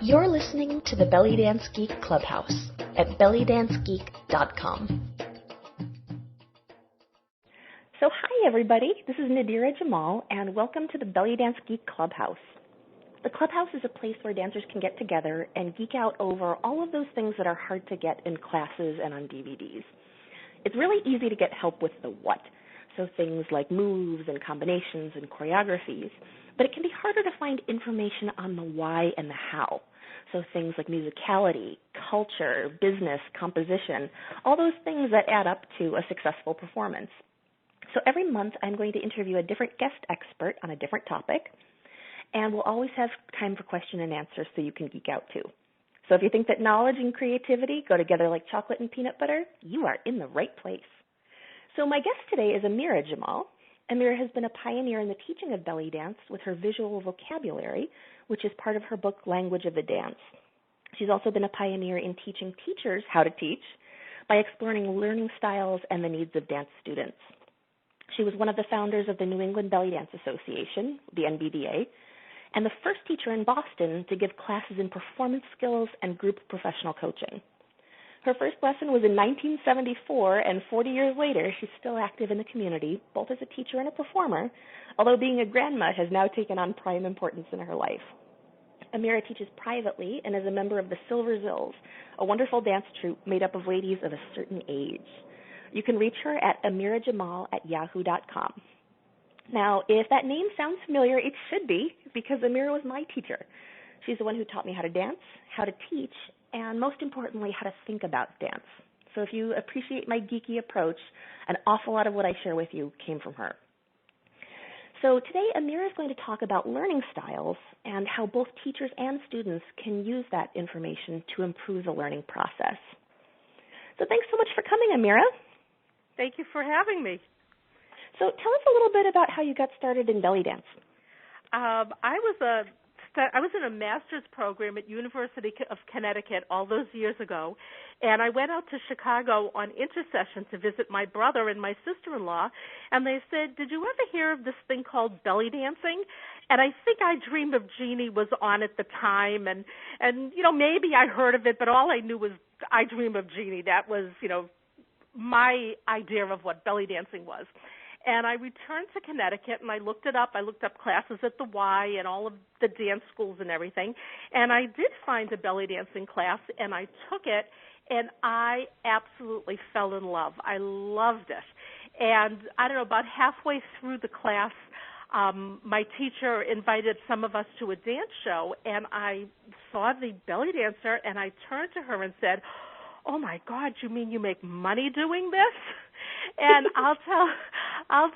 You're listening to the Belly Dance Geek Clubhouse at bellydancegeek.com. So hi everybody, this is Amira Jamal, and welcome to the Belly Dance Geek Clubhouse. The Clubhouse is a place where dancers can get together and geek out over all of those things that are hard to get in classes and on DVDs. It's really easy to get help with the what, so things like moves and combinations and choreographies, but it can be harder to find information on the why and the how. So things like musicality, culture, business, composition, all those things that add up to a successful performance. So every month I'm going to interview a different guest expert on a different topic, and we'll always have time for question and answer so you can geek out too. So if you think that knowledge and creativity go together like chocolate and peanut butter, you are in the right place. So my guest today is Amira Jamal. Amira has been a pioneer in the teaching of belly dance with her visual vocabulary, which is part of her book, Language of the Dance. She's also been a pioneer in teaching teachers how to teach by exploring learning styles and the needs of dance students. She was one of the founders of the New England Belly Dance Association, the NBDA, and the first teacher in Boston to give classes in performance skills and group professional coaching. Her first lesson was in 1974, and 40 years later, she's still active in the community, both as a teacher and a performer, although being a grandma has now taken on prime importance in her life. Amira teaches privately and is a member of the Silver Zills, a wonderful dance troupe made up of ladies of a certain age. You can reach her at amirajamal@yahoo.com. Now, if that name sounds familiar, it should be, because Amira was my teacher. She's the one who taught me how to dance, how to teach, and most importantly, how to think about dance. So if you appreciate my geeky approach, an awful lot of what I share with you came from her. So today, Amira is going to talk about learning styles and how both teachers and students can use that information to improve the learning process. So thanks so much for coming, Amira. Thank you for having me. So tell us a little bit about how you got started in belly dance. I was in a master's program at University of Connecticut all those years ago, and I went out to Chicago on intersession to visit my brother and my sister-in-law, and they said, "Did you ever hear of this thing called belly dancing?" And I think I Dream of Jeannie was on at the time, and maybe I heard of it, but all I knew was I Dream of Jeannie. That was, my idea of what belly dancing was. And I returned to Connecticut, and I looked it up. I looked up classes at the Y and all of the dance schools and everything. And I did find a belly dancing class, and I took it, and I absolutely fell in love. I loved it. And I don't know, about halfway through the class, my teacher invited some of us to a dance show, and I saw the belly dancer, and I turned to her and said, "Oh, my God, you mean you make money doing this?" And I'll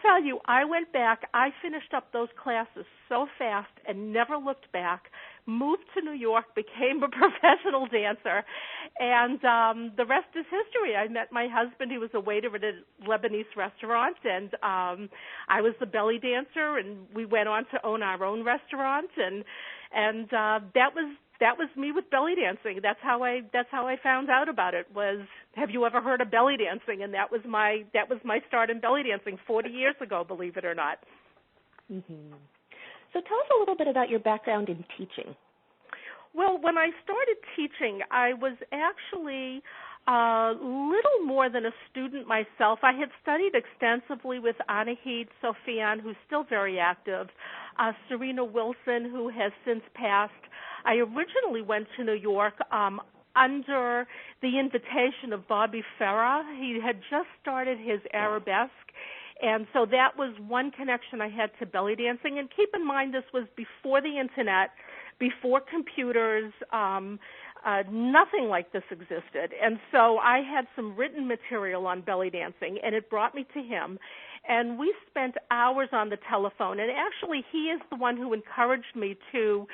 tell you, I went back. I finished up those classes so fast and never looked back, moved to New York, became a professional dancer, and the rest is history. I met my husband. He was a waiter at a Lebanese restaurant, and I was the belly dancer, and we went on to own our own restaurant, and that was me with belly dancing. That's how I found out about it. Was, have you ever heard of belly dancing? And that was my start in belly dancing 40 years ago, believe it or not. Mm-hmm. So tell us a little bit about your background in teaching. Well, when I started teaching, I was actually little more than a student myself. I had studied extensively with Anahid Sofian, who's still very active, Serena Wilson, who has since passed. I originally went to New York under the invitation of Bobby Farah. He had just started his arabesque, and so that was one connection I had to belly dancing. And keep in mind, this was before the Internet, before computers. Nothing like this existed. And so I had some written material on belly dancing, and it brought me to him. And we spent hours on the telephone. And actually, he is the one who encouraged me to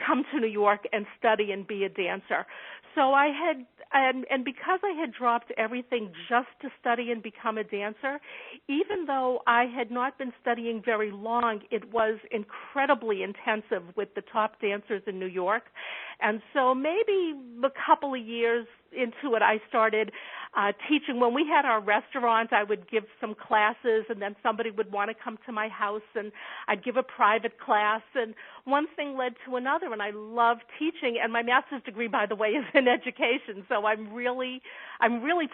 come to New York and study and be a dancer. So I had, and because I had dropped everything just to study and become a dancer, even though I had not been studying very long, it was incredibly intensive with the top dancers in New York. And so maybe a couple of years into it, I started teaching. When we had our restaurant, I would give some classes, and then somebody would want to come to my house, and I'd give a private class, and one thing led to another, and I love teaching. And my master's degree, by the way, is in education, so I'm really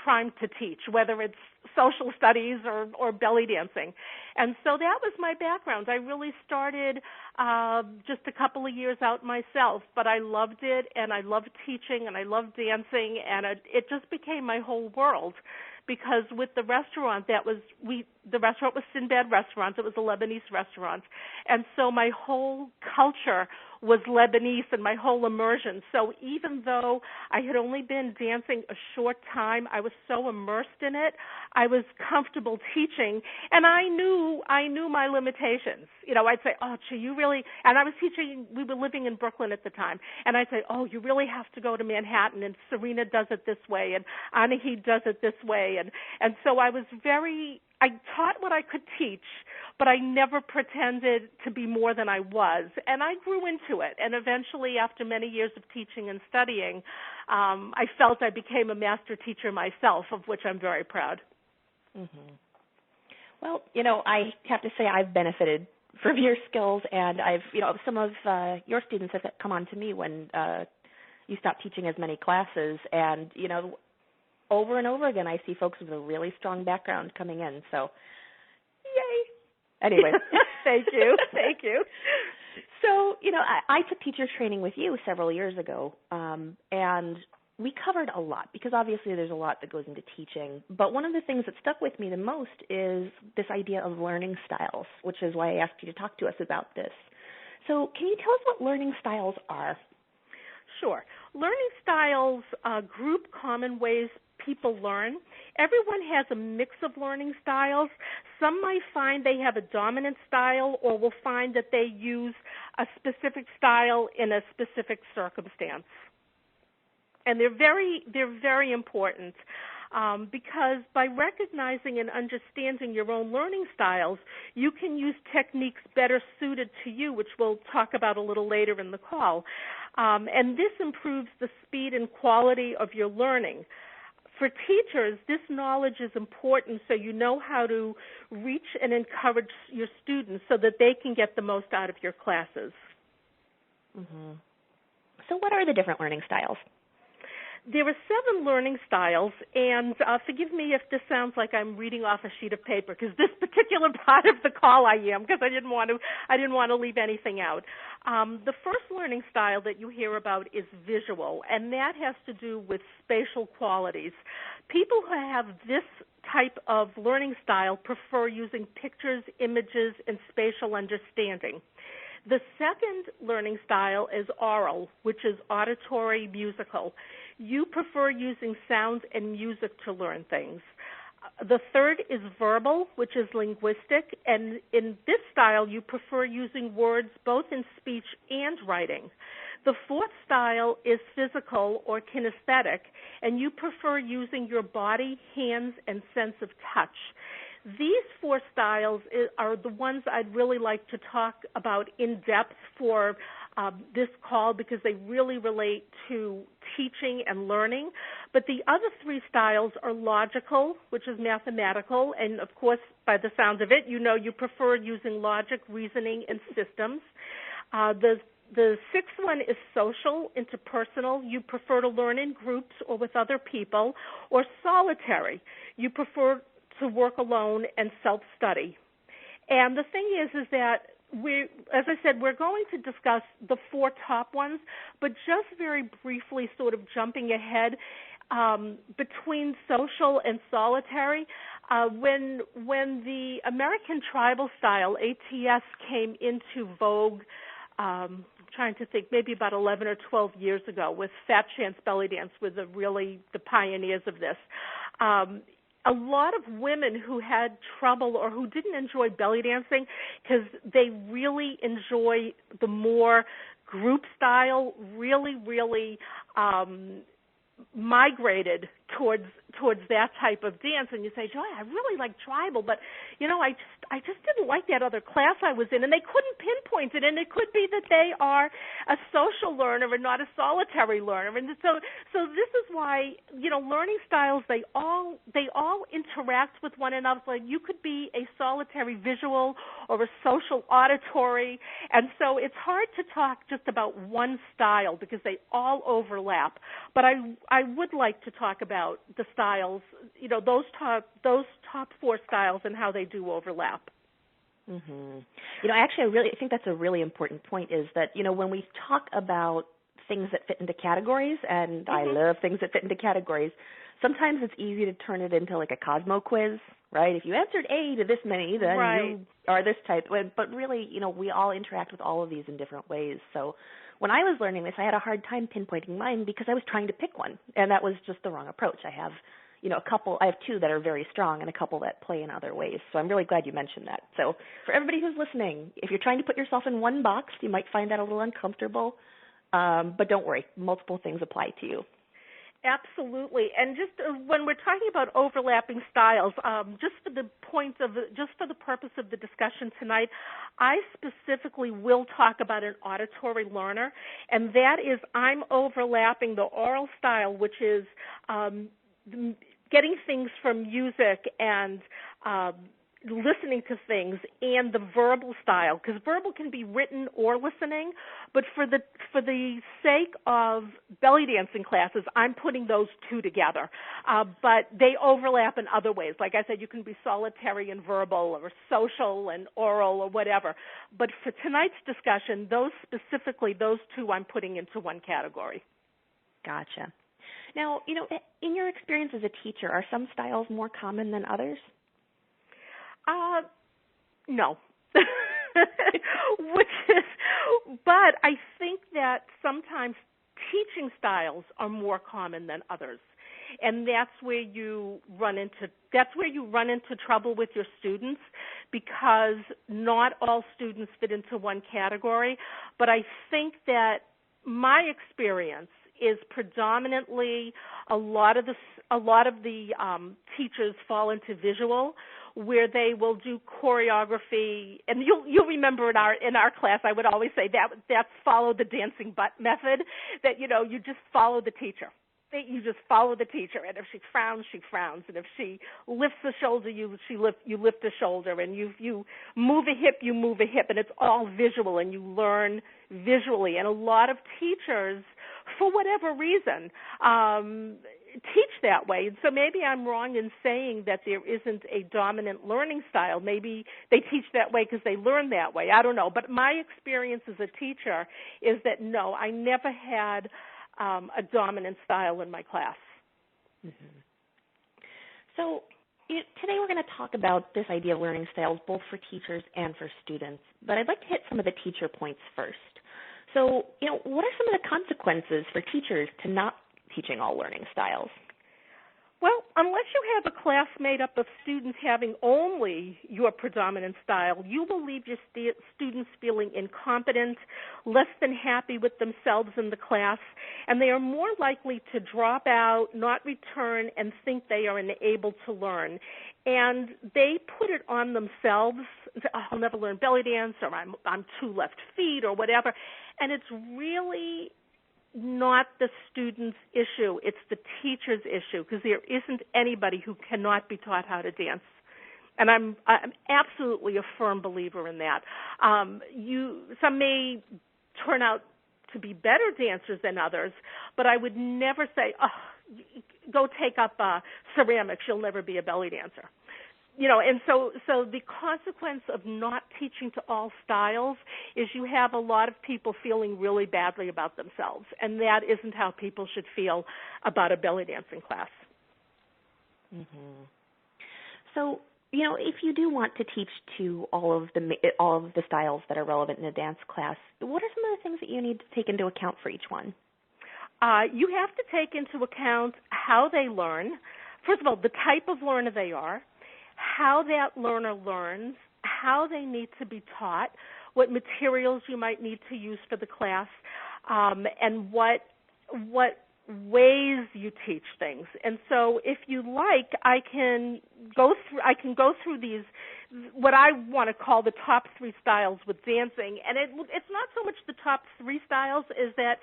primed to teach, whether it's social studies or belly dancing. And so that was my background. I really started just a couple of years out myself, but I loved it, and I loved teaching, and I loved dancing, and it just became my whole world. Because with the restaurant, the restaurant was Sinbad Restaurant. It was a Lebanese restaurant. And so my whole culture was Lebanese and my whole immersion. So even though I had only been dancing a short time, I was so immersed in it, I was comfortable teaching, and I knew my limitations. I'd say, oh, gee, you really, and I was teaching, we were living in Brooklyn at the time, and I'd say, oh, you really have to go to Manhattan, and Serena does it this way, and Anahi does it this way, and so I taught what I could teach, but I never pretended to be more than I was, and I grew into it. And eventually, after many years of teaching and studying, I felt I became a master teacher myself, of which I'm very proud. Mm-hmm. Well, I have to say I've benefited from your skills, and some of your students have come on to me when you stopped teaching as many classes, and, over and over again, I see folks with a really strong background coming in. So, yay! Anyway, thank you. So, I took teacher training with you several years ago, and we covered a lot because obviously there's a lot that goes into teaching. But one of the things that stuck with me the most is this idea of learning styles, which is why I asked you to talk to us about this. So, can you tell us what learning styles are? Sure. Learning styles group common ways people learn. Everyone has a mix of learning styles. Some might find they have a dominant style, or will find that they use a specific style in a specific circumstance. And they're very important because by recognizing and understanding your own learning styles, you can use techniques better suited to you, which we'll talk about a little later in the call. And this improves the speed and quality of your learning. For teachers, this knowledge is important so you know how to reach and encourage your students so that they can get the most out of your classes. Mm-hmm. So what are the different learning styles? There are 7 learning styles, and forgive me if this sounds like I'm reading off a sheet of paper, because this particular part of the call I am, because I didn't want to leave anything out. The first learning style that you hear about is visual, and that has to do with spatial qualities. People who have this type of learning style prefer using pictures, images, and spatial understanding. The second learning style is oral, which is auditory musical. You prefer using sounds and music to learn things. The third is verbal, which is linguistic, and in this style you prefer using words both in speech and writing. The fourth style is physical or kinesthetic, and you prefer using your body, hands, and sense of touch. These 4 styles are the ones I'd really like to talk about in depth for this call because they really relate to teaching and learning. But the other 3 styles are logical, which is mathematical, and of course, by the sound of it, you prefer using logic, reasoning, and systems. The 6th one is social, interpersonal. You prefer to learn in groups or with other people, or solitary. You prefer to work alone and self-study. And the thing is that as I said, we're going to discuss the 4 top ones, but just very briefly sort of jumping ahead between social and solitary, when the American tribal style, ATS, came into vogue, trying to think, maybe about 11 or 12 years ago, with Fat Chance Belly Dance were the pioneers of this. A lot of women who had trouble or who didn't enjoy belly dancing because they really enjoy the more group style, really migrated towards that type of dance, and you say, Joy, I really like tribal, but I just didn't like that other class I was in, and they couldn't pinpoint it, and it could be that they are a social learner and not a solitary learner, and so this is why learning styles they all interact with one another. Like you could be a solitary visual or a social auditory, and so it's hard to talk just about one style because they all overlap. But I would like to talk about the styles, those top four styles and how they do overlap. Mm-hmm. I think that's a really important point is that, when we talk about things that fit into categories, and I love things that fit into categories, sometimes it's easy to turn it into like a Cosmo quiz, right? If you answered A to this many, then you are this type. But really, we all interact with all of these in different ways. So when I was learning this, I had a hard time pinpointing mine because I was trying to pick one, and that was just the wrong approach. I have I have two that are very strong and a couple that play in other ways. So I'm really glad you mentioned that. So for everybody who's listening, if you're trying to put yourself in one box, you might find that a little uncomfortable, but don't worry, multiple things apply to you. Absolutely, and just when we're talking about overlapping styles, just for the purpose of the discussion tonight, I specifically will talk about an auditory learner, and that is I'm overlapping the oral style, which is getting things from music and listening to things, and the verbal style, because verbal can be written or listening, but for the sake of belly dancing classes, I'm putting those two together. But they overlap in other ways. Like I said, you can be solitary and verbal, or social and oral, or whatever. But for tonight's discussion, those two I'm putting into one category. Gotcha. Now, in your experience as a teacher, are some styles more common than others? No. But I think that sometimes teaching styles are more common than others. And that's where you run into trouble with your students, because not all students fit into one category. But I think that my experience is predominantly a lot of the teachers fall into visual, where they will do choreography, and you'll remember in our class I would always say that's follow the dancing butt method, that you just follow the teacher. You just follow the teacher, and if she frowns, and if she lifts the shoulder, you lift the shoulder, and you move a hip, and it's all visual, and you learn visually. And a lot of teachers, for whatever reason, teach that way. And so maybe I'm wrong in saying that there isn't a dominant learning style. Maybe they teach that way because they learn that way. I don't know. But my experience as a teacher is that, no, I never had a dominant style in my class. Mm-hmm. So today we're going to talk about this idea of learning styles both for teachers and for students. But I'd like to hit some of the teacher points first. So, what are some of the consequences for teachers to not teaching all learning styles? Well, unless you have a class made up of students having only your predominant style, you will leave your students feeling incompetent, less than happy with themselves in the class, and they are more likely to drop out, not return, and think they are unable to learn. And they put it on themselves, and say, I'll never learn belly dance, or I'm too left feet, or whatever. And it's really not the student's issue, it's the teacher's issue, because there isn't anybody who cannot be taught how to dance. And I'm absolutely a firm believer in that. Some may turn out to be better dancers than others, but I would never say, go take up ceramics, you'll never be a belly dancer. And so the consequence of not teaching to all styles is you have a lot of people feeling really badly about themselves, and that isn't how people should feel about a belly dancing class. Mm-hmm. So, if you do want to teach to all of the styles that are relevant in a dance class, what are some of the things that you need to take into account for each one? You have to take into account how they learn. First of all, the type of learner they are, how that learner learns, how they need to be taught, what materials you might need to use for the class, and what ways you teach things. And so if you like, I can go through these, what I want to call the top 3 styles with dancing. And it's not so much the top 3 styles as that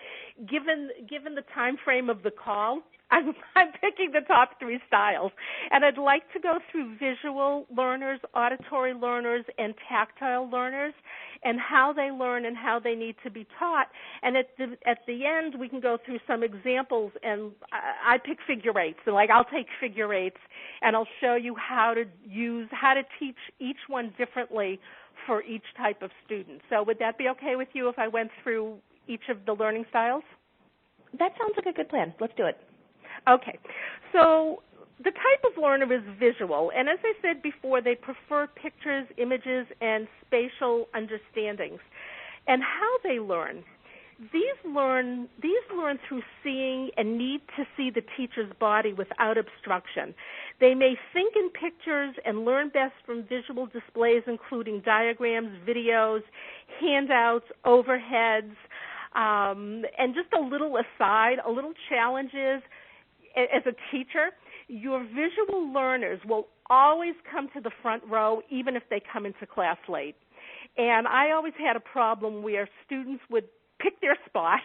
given the time frame of the call, I'm picking the top 3 styles. And I'd like to go through visual learners, auditory learners, and tactile learners, and how they learn and how they need to be taught. And at the end, we can go through some examples, and I pick figure eights. So I'll take figure eights, and I'll show you how to teach each one differently for each type of student. So would that be okay with you if I went through each of the learning styles? That sounds like a good plan. Let's do it. Okay. So the type of learner is visual, and as I said before, they prefer pictures, images, and spatial understandings. And how they learn. These learn through seeing and need to see the teacher's body without obstruction. They may think in pictures and learn best from visual displays, including diagrams, videos, handouts, overheads, and just a little aside, a little challenge is, as a teacher, your visual learners will always come to the front row, even if they come into class late. And I always had a problem where students would pick their spot,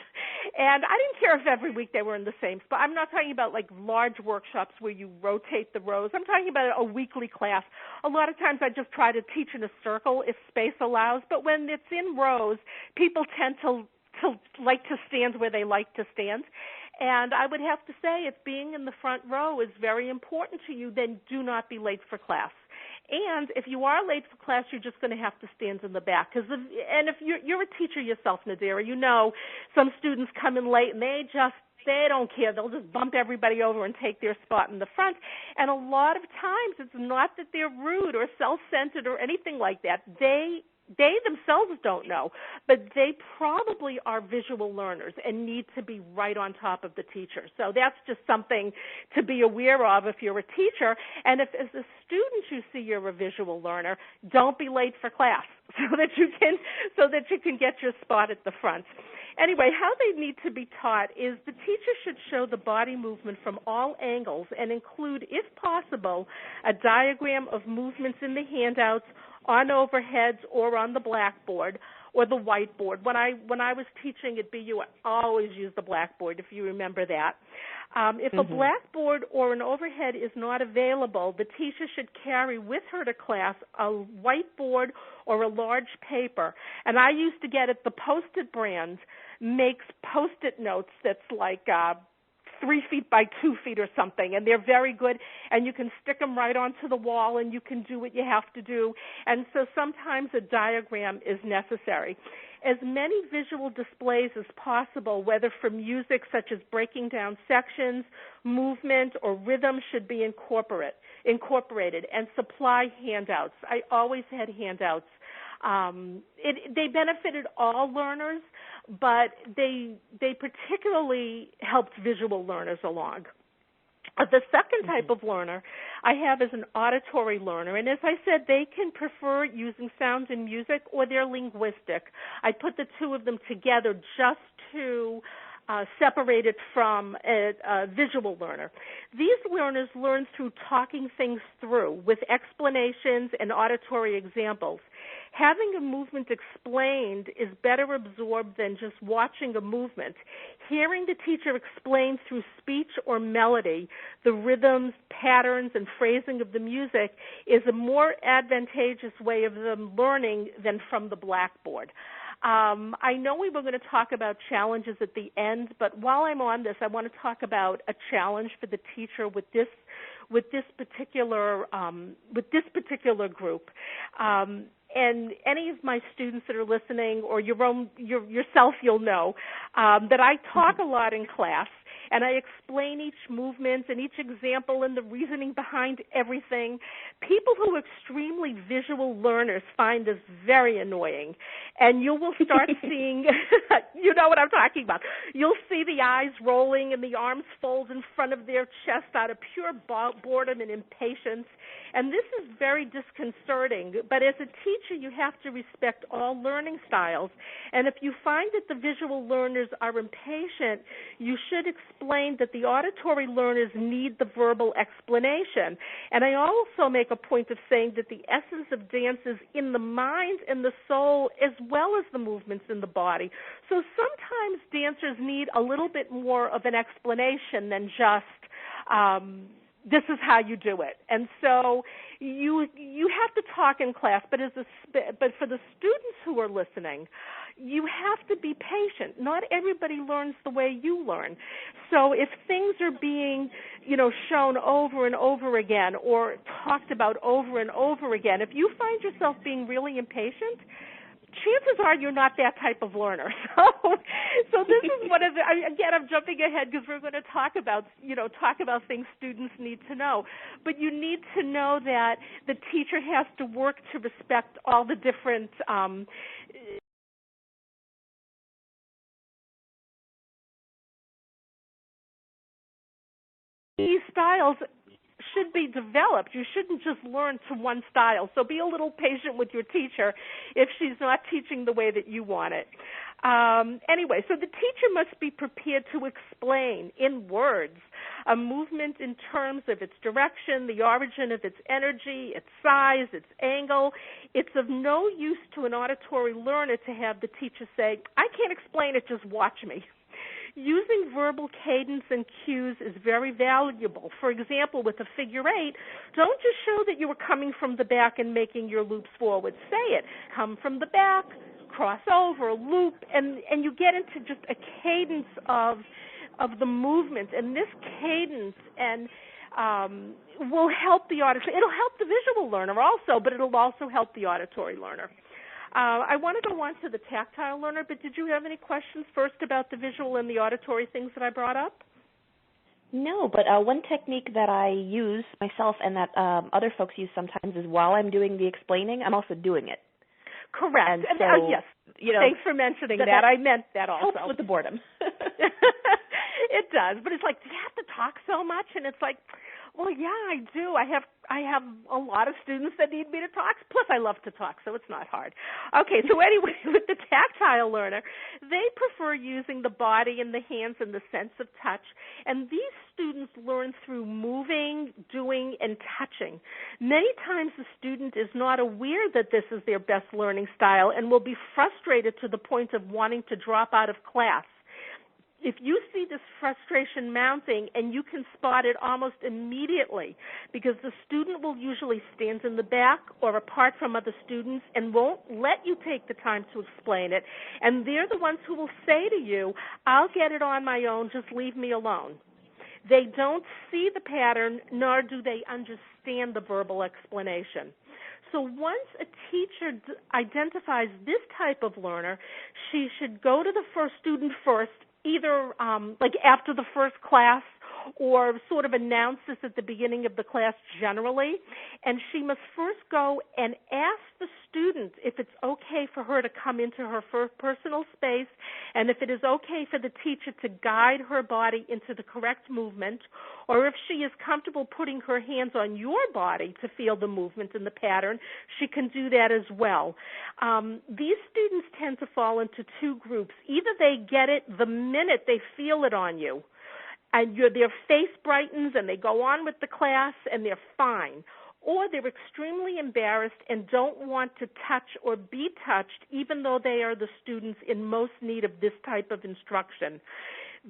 and I didn't care if every week they were in the same spot. I'm not talking about large workshops where you rotate the rows. I'm talking about a weekly class. A lot of times I just try to teach in a circle if space allows, but when it's in rows, people tend to like to stand where they like to stand. And I would have to say, if being in the front row is very important to you, then do not be late for class. And if you are late for class, you're just going to have to stand in the back. And if you're a teacher yourself, Nadira, you know some students come in late and they don't care. They'll just bump everybody over and take their spot in the front. And a lot of times it's not that they're rude or self-centered or anything like that. They themselves don't know, but they probably are visual learners and need to be right on top of the teacher. So that's just something to be aware of if you're a teacher. And if as a student you see you're a visual learner, don't be late for class so that you can get your spot at the front. Anyway, how they need to be taught is the teacher should show the body movement from all angles and include, if possible, a diagram of movements in the handouts, on overheads, or on the blackboard or the whiteboard. When I was teaching at BU, I always used the blackboard, if you remember that. If a blackboard or an overhead is not available, the teacher should carry with her to class a whiteboard or a large paper. And I used to get it, the Post-it brand makes Post-it notes that's 3 feet by 2 feet or something, and they're very good, and you can stick them right onto the wall, and you can do what you have to do. And so sometimes a diagram is necessary. As many visual displays as possible, whether for music such as breaking down sections, movement, or rhythm, should be incorporated, and supply handouts. I always had handouts. They benefited all learners, but they particularly helped visual learners along. The second type of learner I have is an auditory learner, and as I said, they can prefer using sound and music, or they're linguistic. I put the two of them together just to separate it from a visual learner. These learners learn through talking things through with explanations and auditory examples. Having a movement explained is better absorbed than just watching a movement. Hearing the teacher explain through speech or melody the rhythms, patterns, and phrasing of the music is a more advantageous way of them learning than from the blackboard. I know we were going to talk about challenges at the end, but while I'm on this, I want to talk about a challenge for the teacher with this particular group. And any of my students that are listening, or yourself, you'll know that I talk a lot in class, and I explain each movement and each example and the reasoning behind everything. People who are extremely visual learners find this very annoying, and you will start seeing, know what I'm talking about. You'll see the eyes rolling and the arms fold in front of their chest out of pure boredom and impatience. And this is very disconcerting. But as a teacher, you have to respect all learning styles. And if you find that the visual learners are impatient, you should explain that the auditory learners need the verbal explanation. And I also make a point of saying that the essence of dance is in the mind and the soul as well as the movements in the body. So sometimes dancers need a little bit more of an explanation than just this is how you do it. And so you have to talk in class, but for the students who are listening, you have to be patient. Not everybody learns the way you learn. So if things are being, shown over and over again or talked about over and over again, if you find yourself being really impatient, chances are you're not that type of learner. So this is one of the, again, I'm jumping ahead because we're going to talk about things students need to know. But you need to know that the teacher has to work to respect all the different these styles should be developed. You shouldn't just learn to one style. So be a little patient with your teacher if she's not teaching the way that you want it. Anyway, so the teacher must be prepared to explain in words a movement in terms of its direction, the origin of its energy, its size, its angle. It's of no use to an auditory learner to have the teacher say, I can't explain it, just watch me. Using verbal cadence and cues is very valuable. For example, with a figure eight, don't just show that you are coming from the back and making your loops forward. Say it. Come from the back, cross over, loop, and you get into just a cadence of the movement. And this cadence will help the auditory. It'll help the visual learner also, but it'll also help the auditory learner. I want to go on to the tactile learner, but did you have any questions first about the visual and the auditory things that I brought up? No, but one technique that I use myself and that other folks use sometimes is while I'm doing the explaining, I'm also doing it. Correct. And so, yes. Thanks for mentioning that. I meant that also. Helps with the boredom. It does, but it's like, do you have to talk so much? And it's like, well, yeah, I do. I have a lot of students that need me to talk. Plus, I love to talk, so it's not hard. Okay, so anyway, with the tactile learner, they prefer using the body and the hands and the sense of touch. And these students learn through moving, doing, and touching. Many times the student is not aware that this is their best learning style and will be frustrated to the point of wanting to drop out of class. If you see this frustration mounting, and you can spot it almost immediately, because the student will usually stand in the back or apart from other students and won't let you take the time to explain it, and they're the ones who will say to you, I'll get it on my own, just leave me alone. They don't see the pattern, nor do they understand the verbal explanation. So once a teacher identifies this type of learner, she should go to the first student first, either like after the first class, or sort of announce this at the beginning of the class generally, and she must first go and ask the student if it's okay for her to come into her personal space, and if it is okay for the teacher to guide her body into the correct movement, or if she is comfortable putting her hands on your body to feel the movement and the pattern, she can do that as well. These students tend to fall into two groups. Either they get it the minute they feel it on you, and their face brightens and they go on with the class and they're fine, or they're extremely embarrassed and don't want to touch or be touched, even though they are the students in most need of this type of instruction.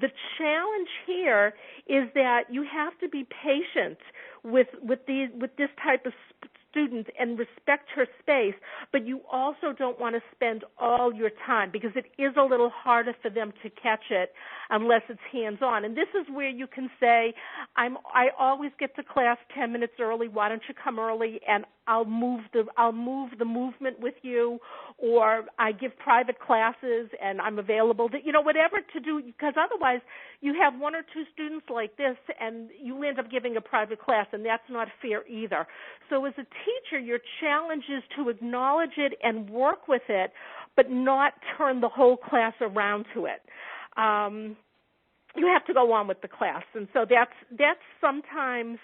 The challenge here is that you have to be patient with this type of student and respect her space, but you also don't want to spend all your time, because it is a little harder for them to catch it unless it's hands-on. And this is where you can say, I always get to class 10 minutes early. Why don't you come early and I'll move the movement with you, or I give private classes and I'm available. Whatever to do, because otherwise you have one or two students like this and you end up giving a private class, and that's not fair either. So as a teacher, your challenge is to acknowledge it and work with it, but not turn the whole class around to it. You have to go on with the class, and so that's sometimes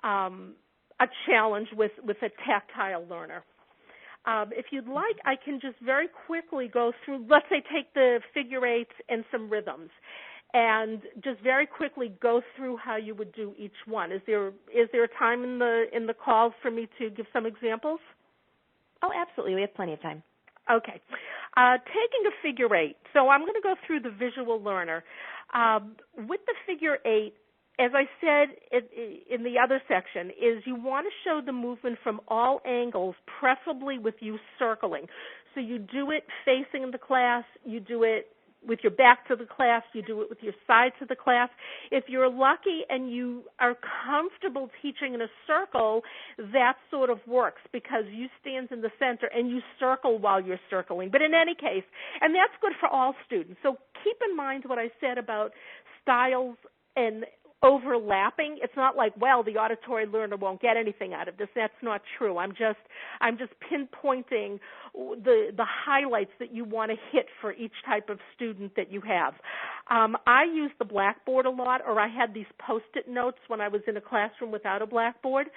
a challenge with a tactile learner. If you'd like, I can just very quickly go through, let's say take the figure eights and some rhythms, and just very quickly go through how you would do each one. Is there a time in the call for me to give some examples? Oh, absolutely. We have plenty of time. Okay. Taking a figure eight. So I'm going to go through the visual learner. With the figure eight, as I said in the other section, is you want to show the movement from all angles, preferably with you circling. So you do it facing the class, you do it with your back to the class, you do it with your side to the class. If you're lucky and you are comfortable teaching in a circle, that sort of works because you stand in the center and you circle while you're circling. But in any case, and that's good for all students. So keep in mind what I said about styles and overlapping. It's not like, well, the auditory learner won't get anything out of this. That's not true. I'm just pinpointing the highlights that you want to hit for each type of student that you have. I use the blackboard a lot, or I had these Post-it notes when I was in a classroom without a blackboard.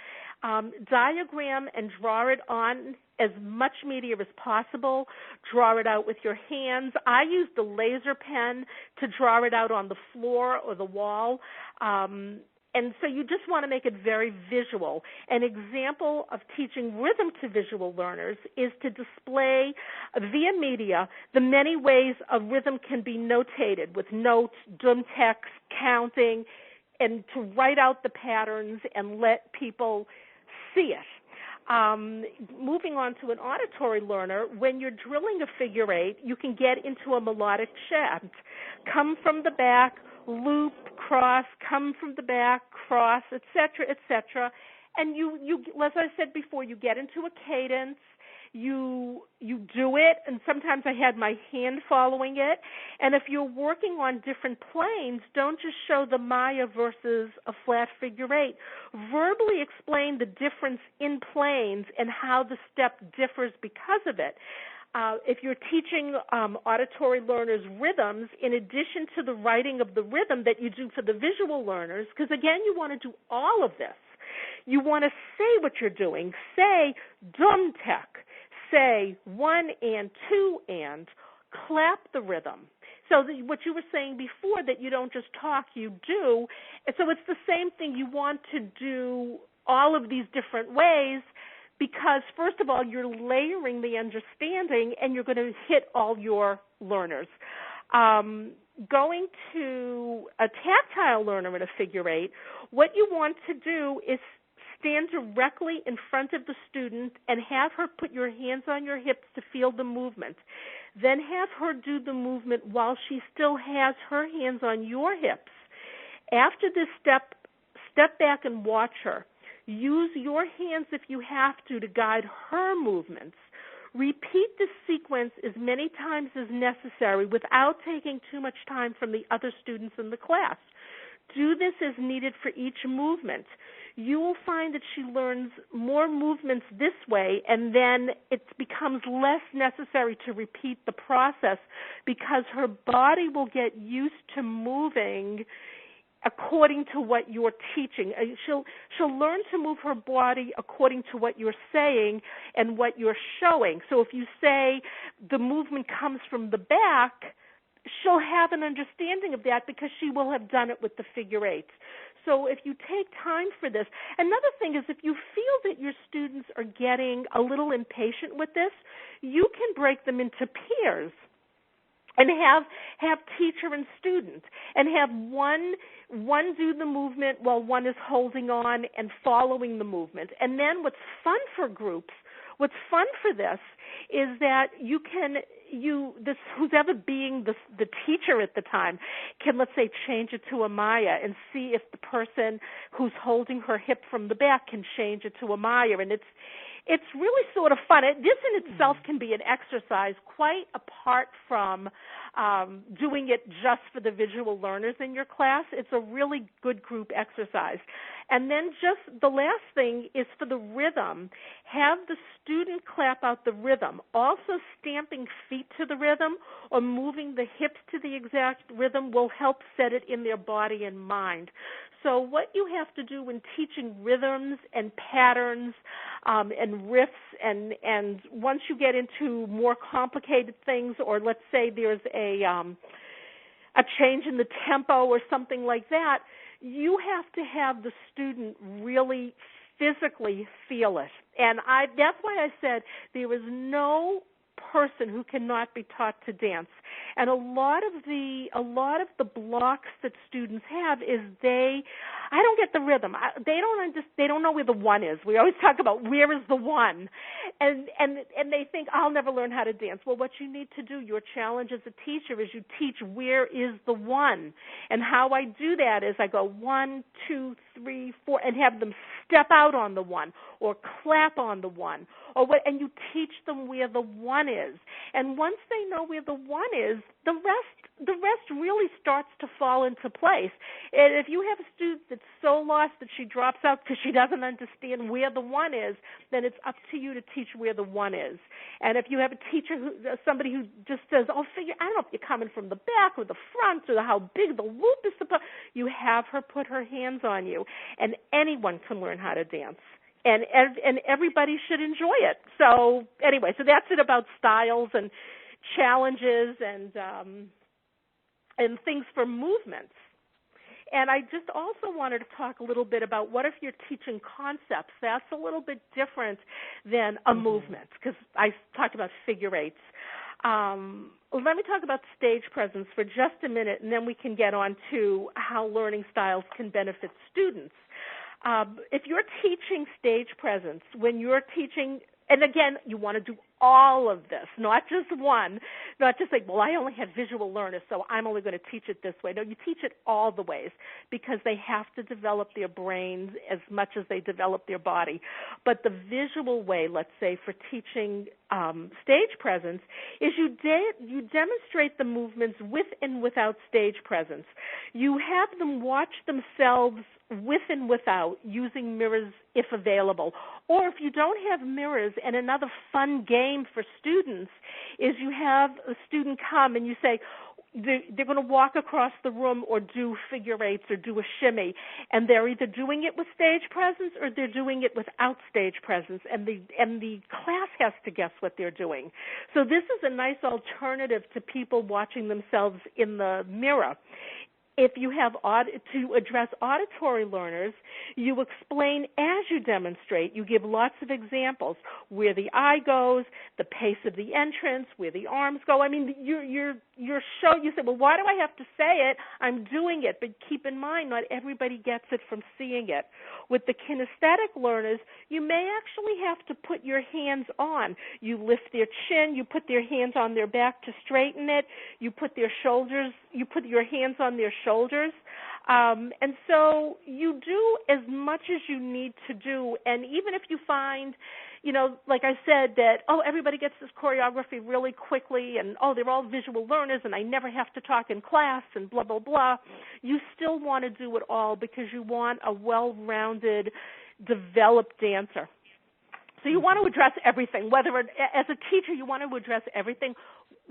Diagram and draw it on as much media as possible. Draw it out with your hands. I use the laser pen to draw it out on the floor or the wall. And so you just want to make it very visual. An example of teaching rhythm to visual learners is to display via media the many ways a rhythm can be notated with notes, drum text, counting, and to write out the patterns and let people see it. Moving on to an auditory learner, when you're drilling a figure eight, you can get into a melodic chant. Come from the back, loop, cross, come from the back, cross, etc., etc. And you, as I said before, you get into a cadence. You do it, and sometimes I had my hand following it. And if you're working on different planes, don't just show the Maya versus a flat figure eight. Verbally explain the difference in planes and how the step differs because of it. If you're teaching auditory learners rhythms, in addition to the writing of the rhythm that you do for the visual learners, because again, you want to do all of this. You want to say what you're doing. Say drum tech. Say 1 and 2 and, clap the rhythm. So what you were saying before, that you don't just talk, you do. And so it's the same thing. You want to do all of these different ways because, first of all, you're layering the understanding and you're going to hit all your learners. Going to a tactile learner in a figure eight, what you want to do is stand directly in front of the student and have her put your hands on your hips to feel the movement. Then have her do the movement while she still has her hands on your hips. After this step back and watch her. Use your hands if you have to guide her movements. Repeat the sequence as many times as necessary without taking too much time from the other students in the class. Do this as needed for each movement. You will find that she learns more movements this way, and then it becomes less necessary to repeat the process because her body will get used to moving according to what you're teaching. She'll learn to move her body according to what you're saying and what you're showing. So if you say the movement comes from the back, she'll have an understanding of that because she will have done it with the figure eights. So if you take time for this, another thing is if you feel that your students are getting a little impatient with this, you can break them into pairs and have teacher and student and have one do the movement while one is holding on and following the movement. And then what's fun for this is that who's ever being the teacher at the time can, let's say, change it to a Maya and see if the person who's holding her hip from the back can change it to a Maya. And it's really sort of fun. This in itself can be an exercise quite apart from doing it just for the visual learners in your class. It's a really good group exercise. And then just the last thing is for the rhythm, have the student clap out the rhythm. Also, stamping feet to the rhythm or moving the hips to the exact rhythm will help set it in their body and mind. So what you have to do when teaching rhythms and patterns and riffs, and once you get into more complicated things, or let's say there's a change in the tempo or something like that, you have to have the student really physically feel it. And that's why I said there is no person who cannot be taught to dance. And a lot of the blocks that students have is I don't get the rhythm. They don't know where the one is. We always talk about where is the one, and they think I'll never learn how to dance. Well, what you need to do, your challenge as a teacher, is you teach where is the one, and how I do that is I go 1, 2, 3, 4, and have them step out on the one or clap on the one, and you teach them where the one is. And once they know where the one is, the rest really starts to fall into place. And if you have a student that's so lost that she drops out because she doesn't understand where the one is, then it's up to you to teach where the one is. And if you have a teacher, somebody who just says, I don't know if you're coming from the back or the front or how big the loop is supposed, you have her put her hands on you. And anyone can learn how to dance. And everybody should enjoy it. So anyway, so that's it about styles and challenges and things for movements. And I just also wanted to talk a little bit about what if you're teaching concepts. That's a little bit different than a movement, because I talked about figure eights. Let me talk about stage presence for just a minute, and then we can get on to how learning styles can benefit students. If you're teaching stage presence, when you're teaching, and again, you want to do all of this, not just one, not just like, well, I only have visual learners, so I'm only going to teach it this way. No, you teach it all the ways, because they have to develop their brains as much as they develop their body. But the visual way, let's say, for teaching stage presence is you demonstrate the movements with and without stage presence. You have them watch themselves with and without, using mirrors if available. Or if you don't have mirrors, and another fun game for students is you have a student come and you say, they're going to walk across the room or do figure eights or do a shimmy, and they're either doing it with stage presence or they're doing it without stage presence, and the class has to guess what they're doing. So this is a nice alternative to people watching themselves in the mirror. If you have to address auditory learners, you explain as you demonstrate. You give lots of examples, where the eye goes, the pace of the entrance, where the arms go. I mean, you say, well, why do I have to say it? I'm doing it. But keep in mind, not everybody gets it from seeing it. With the kinesthetic learners, you may actually have to put your hands on. You lift their chin, you put their hands on their back to straighten it, you put your hands on their shoulders. And so you do as much as you need to do. And even if you find, like I said, that, everybody gets this choreography really quickly, and, they're all visual learners, and I never have to talk in class, and blah, blah, blah, you still want to do it all, because you want a well-rounded, developed dancer. So you want to address everything, as a teacher, you want to address everything,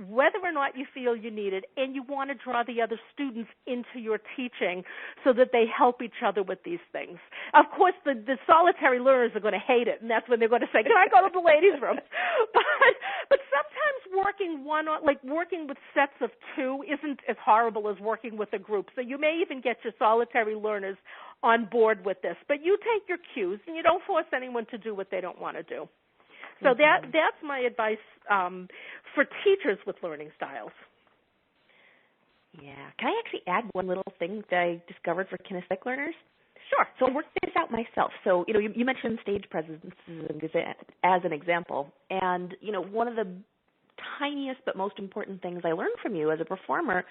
whether or not you feel you need it, and you want to draw the other students into your teaching so that they help each other with these things. Of course, the solitary learners are going to hate it, and that's when they're going to say, can I go to the ladies' room? But sometimes working with sets of two isn't as horrible as working with a group. So you may even get your solitary learners on board with this. But you take your cues, and you don't force anyone to do what they don't want to do. So that's my advice for teachers with learning styles. Yeah. Can I actually add one little thing that I discovered for kinesthetic learners? Sure. So I worked this out myself. So, you mentioned stage presence as an example. And, one of the tiniest but most important things I learned from you as a performer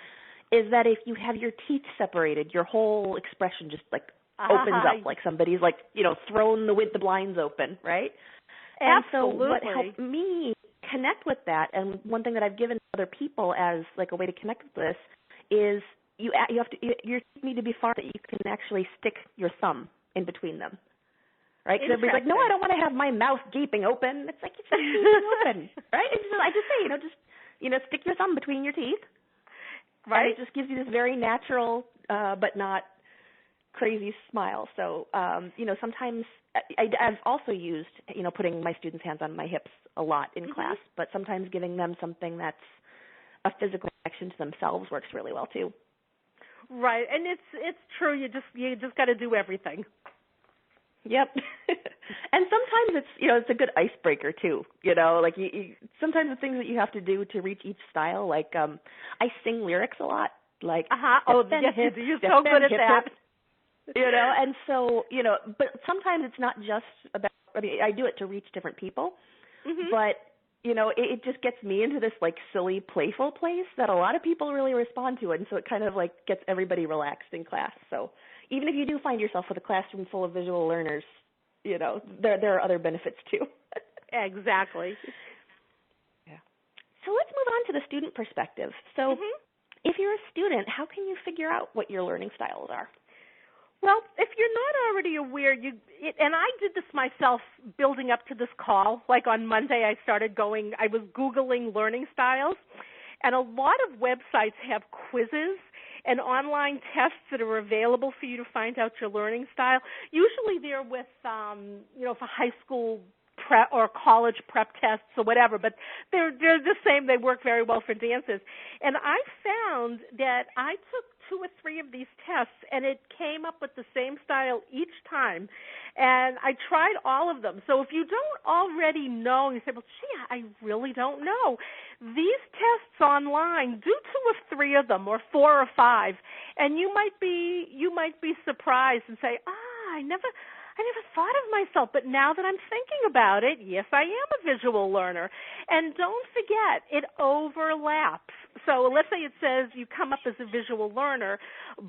is that if you have your teeth separated, your whole expression just opens up, like somebody's thrown the blinds open, right? Absolutely. And so what helped me connect with that, and one thing that I've given other people as like a way to connect with this is your teeth need to be far that you can actually stick your thumb in between them, right? Because everybody's like, no, I don't want to have my mouth gaping open. It's like, it's just gaping open, right? I just say, stick your thumb between your teeth, right? And it just gives you this very natural but not crazy smile. So, sometimes I've also used, putting my students' hands on my hips a lot in class, but sometimes giving them something that's a physical connection to themselves works really well too. Right, and it's true. You just got to do everything. Yep. And sometimes it's a good icebreaker too. Like sometimes the things that you have to do to reach each style. Like I sing lyrics a lot. Like yes, you're so good at that. And so but sometimes it's not just about. I mean, I do it to reach different people, but it just gets me into this like silly, playful place that a lot of people really respond to, and so it kind of like gets everybody relaxed in class. So even if you do find yourself with a classroom full of visual learners, there are other benefits too. Exactly. Yeah. So let's move on to the student perspective. So if you're a student, how can you figure out what your learning styles are? Well, if you're not already aware, and I did this myself building up to this call. Like on Monday, I was Googling learning styles, and a lot of websites have quizzes and online tests that are available for you to find out your learning style. Usually they're with, for high school prep or college prep tests or whatever, but they're the same. They work very well for dancers. And I found that I took 2 or 3 of these tests, and it came up with the same style each time. And I tried all of them. So if you don't already know, you say, well, gee, I really don't know. These tests online, do 2 or 3 of them, or 4 or 5, and you might be surprised and say, I never thought of myself, but now that I'm thinking about it, yes, I am a visual learner. And don't forget, it overlaps. So let's say it says you come up as a visual learner,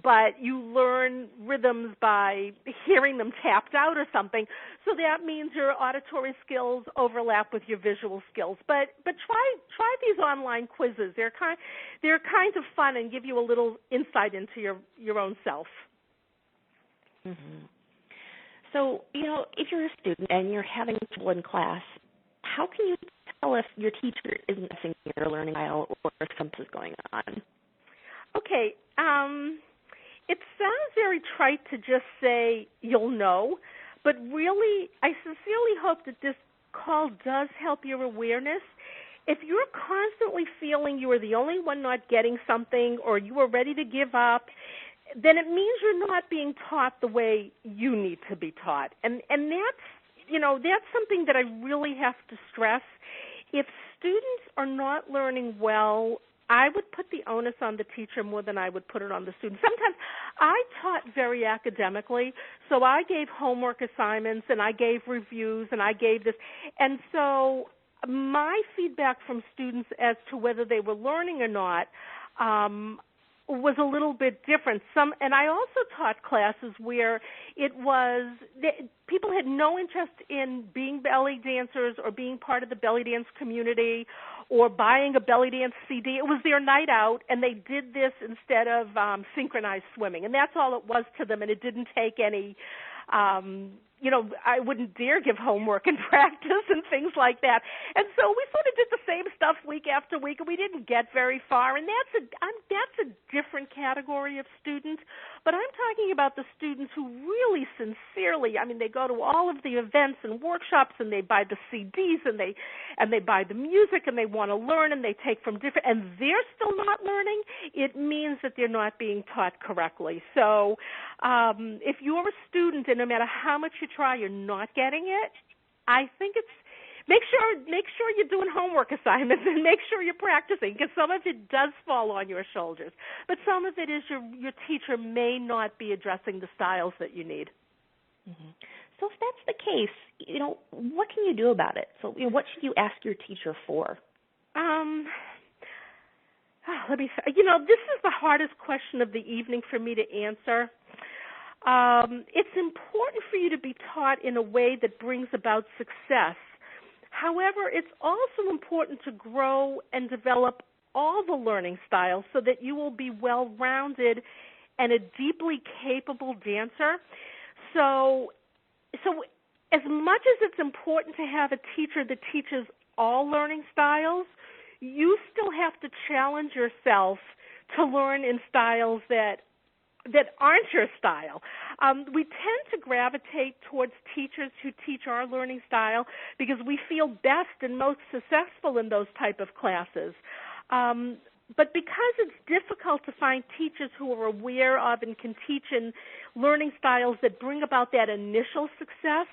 but you learn rhythms by hearing them tapped out or something. So that means your auditory skills overlap with your visual skills. But try these online quizzes. They're kind of fun and give you a little insight into your own self. Mm-hmm. So, if you're a student and you're having trouble in class, how can you tell if your teacher isn't messing with your learning style or if something is going on? Okay. It sounds very trite to just say you'll know, but really I sincerely hope that this call does help your awareness. If you're constantly feeling you are the only one not getting something or you are ready to give up, then it means you're not being taught the way you need to be taught. And that's something that I really have to stress. If students are not learning well, I would put the onus on the teacher more than I would put it on the student. Sometimes I taught very academically, so I gave homework assignments and I gave reviews and I gave this. And so my feedback from students as to whether they were learning or not was a little bit different. And I also taught classes where people had no interest in being belly dancers or being part of the belly dance community or buying a belly dance CD. It was their night out, and they did this instead of synchronized swimming, and that's all it was to them. And it didn't take any. I wouldn't dare give homework and practice and things like that. And so we sort of did the same stuff week after week, and we didn't get very far. And that's a different category of student. But I'm talking about the students who really sincerely, they go to all of the events and workshops, and they buy the CDs, and they buy the music, and they want to learn, and they take from different, and they're still not learning. It means that they're not being taught correctly. So if you're a student and no matter how much you try, you're not getting it, I think it's make sure you're doing homework assignments and make sure you're practicing, because some of it does fall on your shoulders, but some of it is your teacher may not be addressing the styles that you need. Mm-hmm. So if that's the case, what can you do about it? So what should you ask your teacher for? Let me say, this is the hardest question of the evening for me to answer. It's important for you to be taught in a way that brings about success. However, it's also important to grow and develop all the learning styles so that you will be well-rounded and a deeply capable dancer. So as much as it's important to have a teacher that teaches all learning styles, you still have to challenge yourself to learn in styles that aren't your style. We tend to gravitate towards teachers who teach our learning style because we feel best and most successful in those type of classes. But because it's difficult to find teachers who are aware of and can teach in learning styles that bring about that initial success,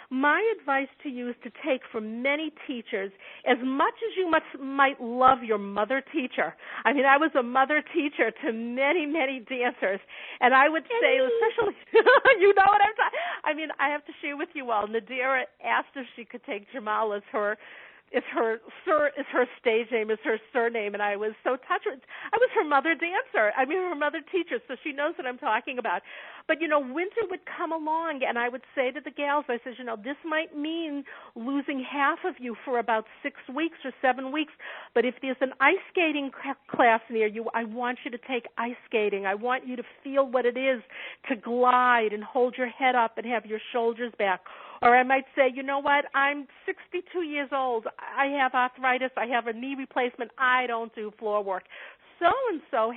my advice to you is to take from many teachers, as much as you might love your mother teacher. I mean, I was a mother teacher to many, many dancers, and I would say, especially, you know what I'm talking. I mean, I have to share with you all. Nadira asked if she could take Jamal as her stage name, is her surname, and I was so touched. I was her mother dancer. I mean, her mother teacher, so she knows what I'm talking about. But, winter would come along, and I would say to the gals, I said, this might mean losing half of you for about 6 weeks or 7 weeks, but if there's an ice skating class near you, I want you to take ice skating. I want you to feel what it is to glide and hold your head up and have your shoulders back. Or I might say, you know what, I'm 62 years old. I have arthritis. I have a knee replacement. I don't do floor work. So-and-so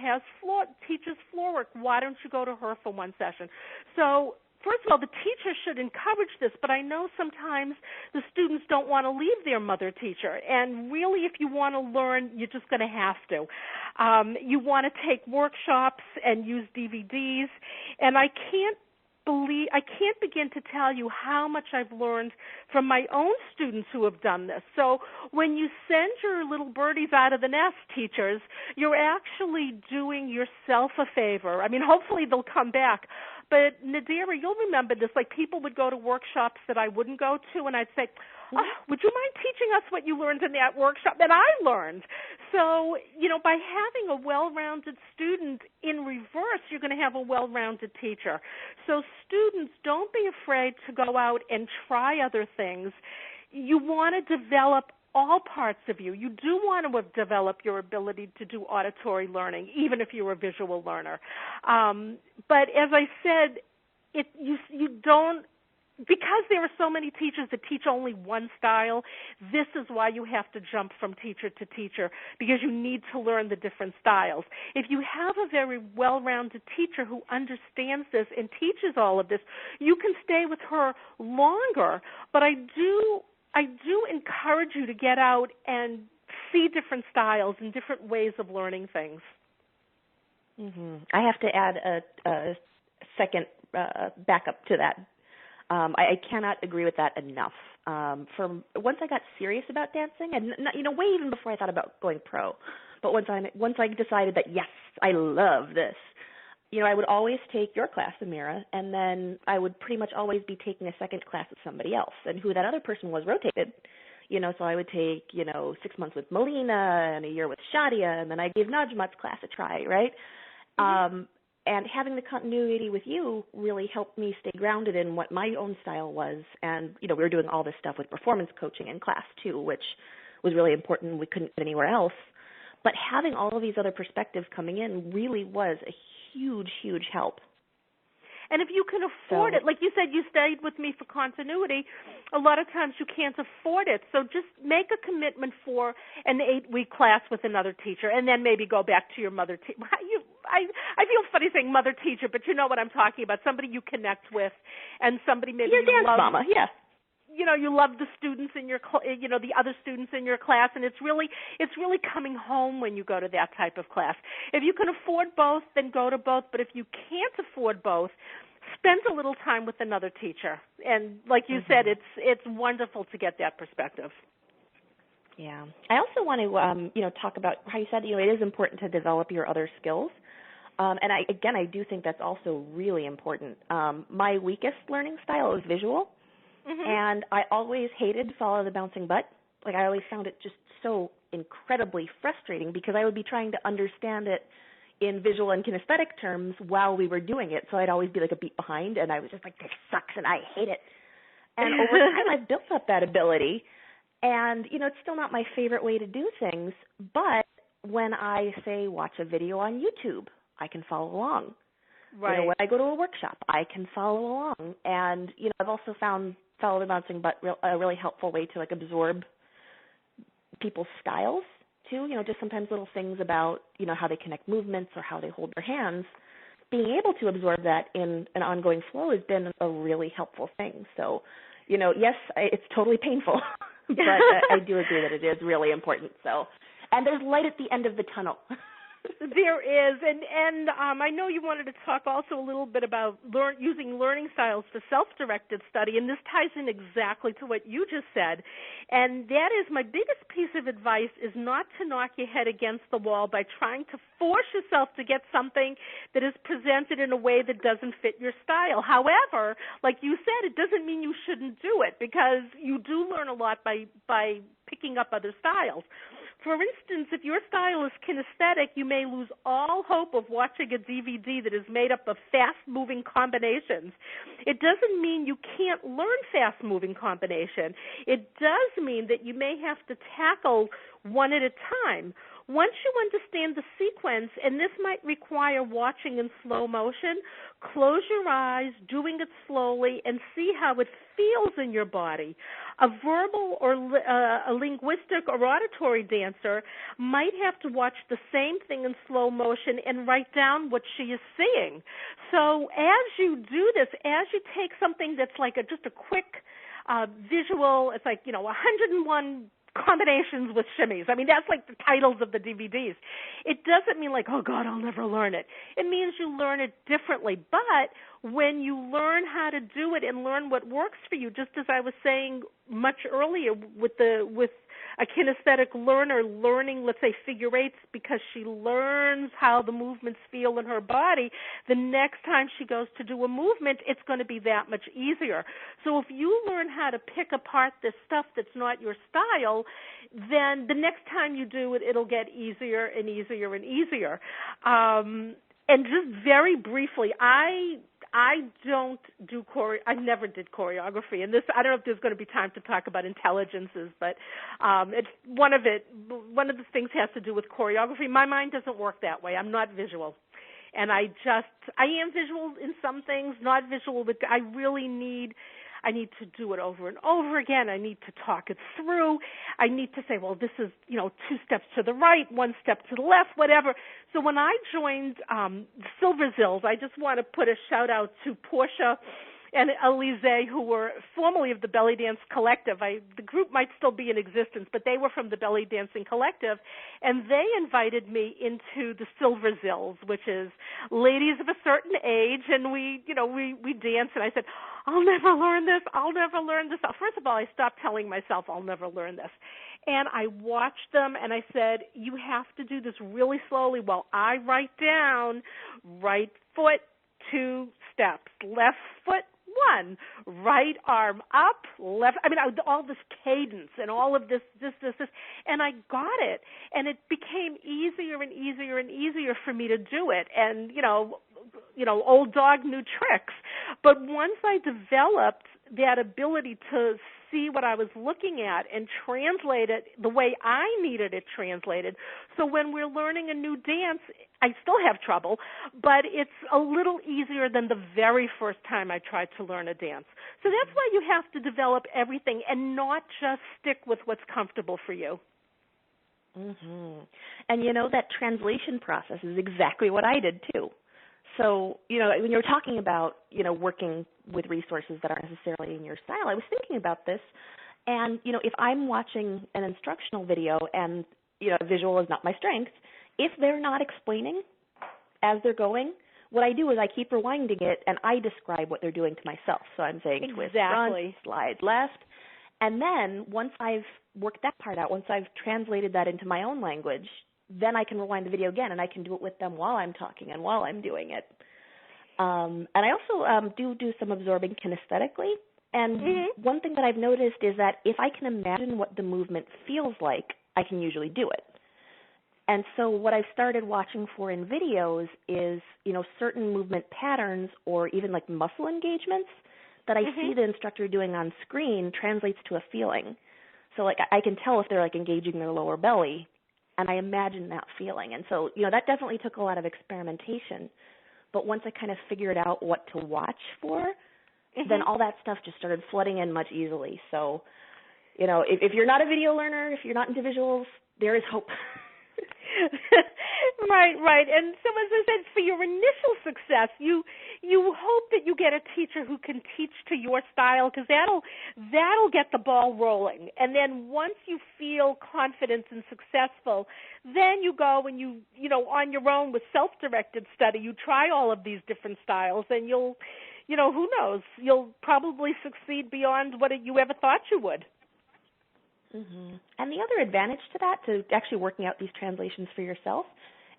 teaches floor work. Why don't you go to her for one session? So first of all, the teacher should encourage this, but I know sometimes the students don't want to leave their mother teacher. And really, if you want to learn, you're just going to have to. You want to take workshops and use DVDs. And I can't begin to tell you how much I've learned from my own students who have done this. So when you send your little birdies out of the nest, teachers, you're actually doing yourself a favor. I mean, hopefully they'll come back. But, Nadira, you'll remember this. Like, people would go to workshops that I wouldn't go to, and I'd say, would you mind teaching us what you learned in that workshop that I learned? So, by having a well-rounded student in reverse, you're going to have a well-rounded teacher. So students, don't be afraid to go out and try other things. You want to develop all parts of you. You do want to develop your ability to do auditory learning, even if you're a visual learner. But as I said, you don't, because there are so many teachers that teach only one style, this is why you have to jump from teacher to teacher, because you need to learn the different styles. If you have a very well-rounded teacher who understands this and teaches all of this, you can stay with her longer. But I do encourage you to get out and see different styles and different ways of learning things. Mm-hmm. I have to add a second backup to that. I cannot agree with that enough. Once I got serious about dancing, and way even before I thought about going pro, but once I decided that yes, I love this, I would always take your class, Amira, and then I would pretty much always be taking a second class with somebody else, and who that other person was rotated. So I would take 6 months with Melina and a year with Shadia, and then I gave Najmat's class a try, right? Mm-hmm. And having the continuity with you really helped me stay grounded in what my own style was. And, we were doing all this stuff with performance coaching in class, too, which was really important. We couldn't get anywhere else. But having all of these other perspectives coming in really was a huge, huge help. And if you can afford it, like you said, you stayed with me for continuity, a lot of times you can't afford it. So just make a commitment for an 8-week class with another teacher and then maybe go back to your mother teacher. I feel funny saying mother teacher, but you know what I'm talking about, somebody you connect with and somebody maybe your dance mama, yeah. You love the students in your, the other students in your class, and it's really coming home when you go to that type of class. If you can afford both, then go to both. But if you can't afford both, spend a little time with another teacher. And like you said, it's wonderful to get that perspective. Yeah. I also want to, talk about how you said, it is important to develop your other skills. And I do think that's also really important. My weakest learning style is visual. Mm-hmm. And I always hated follow the bouncing butt. Like, I always found it just so incredibly frustrating because I would be trying to understand it in visual and kinesthetic terms while we were doing it. So I'd always be like a beat behind, and I was just like, this sucks, and I hate it. And over time, I've built up that ability. And, it's still not my favorite way to do things, but when I, say, watch a video on YouTube, I can follow along. Right. When I go to a workshop, I can follow along. And, I've also found follow the bouncing butt a really helpful way to, absorb people's styles, too. Just sometimes little things about, how they connect movements or how they hold their hands. Being able to absorb that in an ongoing flow has been a really helpful thing. So, yes, it's totally painful, but I do agree that it is really important. So, and there's light at the end of the tunnel. There is, and I know you wanted to talk also a little bit about using learning styles for self-directed study, and this ties in exactly to what you just said, and that is my biggest piece of advice is not to knock your head against the wall by trying to force yourself to get something that is presented in a way that doesn't fit your style. However, like you said, it doesn't mean you shouldn't do it, because you do learn a lot by picking up other styles. For instance, if your style is kinesthetic, you may lose all hope of watching a DVD that is made up of fast-moving combinations. It doesn't mean you can't learn fast-moving combination. It does mean that you may have to tackle one at a time. Once you understand the sequence, and this might require watching in slow motion, close your eyes, doing it slowly, and see how it feels in your body. A verbal or a linguistic or auditory dancer might have to watch the same thing in slow motion and write down what she is seeing. So as you do this, as you take something that's like just a quick visual, it's like, 101 combinations with shimmies. I mean, that's like the titles of the DVDs. It doesn't mean like, oh, God, I'll never learn it. It means you learn it differently. But when you learn how to do it and learn what works for you, just as I was saying much earlier with a kinesthetic learner learning, let's say, figure eights because she learns how the movements feel in her body, the next time she goes to do a movement, it's going to be that much easier. So if you learn how to pick apart this stuff that's not your style, then the next time you do it, it'll get easier and easier and easier. And just very briefly, I don't do I never did choreography, and this I don't know if there's going to be time to talk about intelligences, but it's one of the things has to do with choreography. My mind doesn't work that way. I'm not visual, and I am visual in some things, not visual. But I need to do it over and over again. I need to talk it through. I need to say, well, this is, 2 steps to the right, 1 step to the left, whatever. So when I joined Silver Zills, I just want to put a shout out to Portia and Alize, who were formerly of the Belly Dance Collective. The group might still be in existence, but they were from the Belly Dancing Collective, and they invited me into the Silver Zills, which is ladies of a certain age, and we dance, and I said, I'll never learn this. I'll never learn this. First of all, I stopped telling myself I'll never learn this. And I watched them, and I said, you have to do this really slowly while I write down right foot, 2 steps, left foot, 1, right arm up, left. I mean, all this cadence and all of this, and I got it. And it became easier and easier and easier for me to do it. And, old dog, new tricks. But once I developed that ability to see what I was looking at and translate it the way I needed it translated. So when we're learning a new dance, I still have trouble, but it's a little easier than the very first time I tried to learn a dance. So that's why you have to develop everything and not just stick with what's comfortable for you. Mm-hmm. And that translation process is exactly what I did too. So, when you're talking about, working with resources that aren't necessarily in your style, I was thinking about this. And, if I'm watching an instructional video and, visual is not my strength, if they're not explaining as they're going, what I do is I keep rewinding it and I describe what they're doing to myself. So I'm saying twist front, slide left. And then once I've worked that part out, once I've translated that into my own language, then I can rewind the video again, and I can do it with them while I'm talking and while I'm doing it. And I also do some absorbing kinesthetically. And one thing that I've noticed is that if I can imagine what the movement feels like, I can usually do it. And so what I've started watching for in videos is, certain movement patterns or even like muscle engagements that I see the instructor doing on screen translates to a feeling. So like I can tell if they're like engaging their lower belly, and I imagine that feeling. And so, that definitely took a lot of experimentation. But once I kind of figured out what to watch for, then all that stuff just started flooding in much easily. So, if you're not a video learner, if you're not into visuals, there is hope. Right. And so, as I said, for your initial success, you hope that you get a teacher who can teach to your style, because that'll get the ball rolling. And then once you feel confident and successful, then you go and you on your own with self-directed study, you try all of these different styles, and you'll, who knows, you'll probably succeed beyond what you ever thought you would. Mm-hmm. And the other advantage to that, to actually working out these translations for yourself,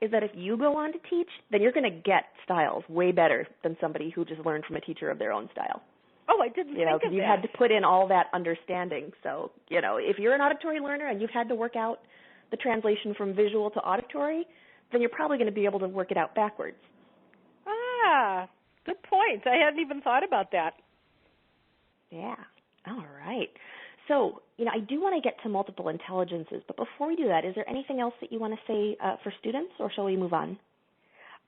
is that if you go on to teach, then you're going to get styles way better than somebody who just learned from a teacher of their own style. Oh, I didn't think of that. Because you had to put in all that understanding. So, if you're an auditory learner and you've had to work out the translation from visual to auditory, then you're probably going to be able to work it out backwards. Ah, good point. I hadn't even thought about that. Yeah. All right. So, I do want to get to multiple intelligences, but before we do that, is there anything else that you want to say for students, or shall we move on?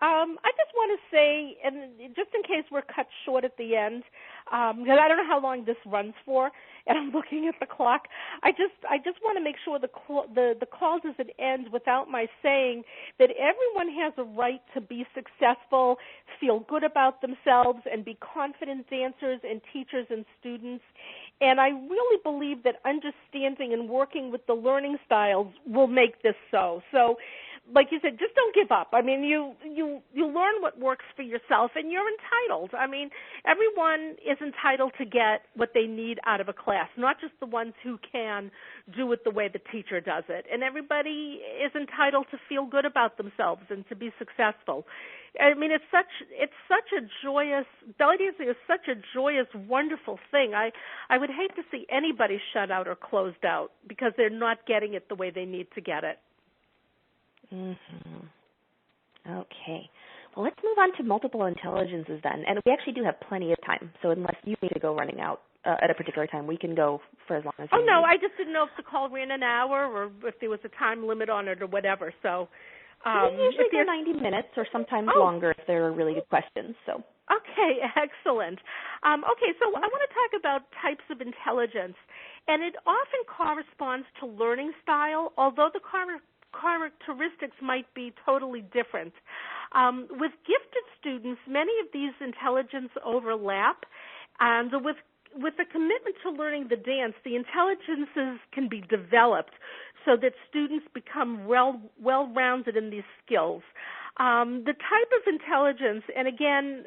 I just want to say, and just in case we're cut short at the end, because I don't know how long this runs for, and I'm looking at the clock. I just want to make sure the call doesn't end without my saying that everyone has a right to be successful, feel good about themselves, and be confident dancers and teachers and students. And I really believe that understanding and working with the learning styles will make this so. So, like you said, just don't give up. I mean, you learn what works for yourself, and you're entitled. I mean, everyone is entitled to get what they need out of a class, not just the ones who can do it the way the teacher does it. And everybody is entitled to feel good about themselves and to be successful. I mean, it's such a joyous, belly dancing is such a joyous, wonderful thing. I would hate to see anybody shut out or closed out because they're not getting it the way they need to get it. Mm-hmm. Okay. Well, let's move on to multiple intelligences then. And we actually do have plenty of time. So unless you need to go running out at a particular time, we can go for as long as you need. No, I just didn't know if the call ran an hour or if there was a time limit on it or whatever. So we usually go 90 minutes or sometimes longer if there are really good questions. So. Okay, excellent. Okay, so I want to talk about types of intelligence. And it often corresponds to learning style, although the characteristics might be totally different. With gifted students, many of these intelligence overlap, and with a commitment to learning the dance, the intelligences can be developed so that students become well-rounded in these skills. The type of intelligence, and again,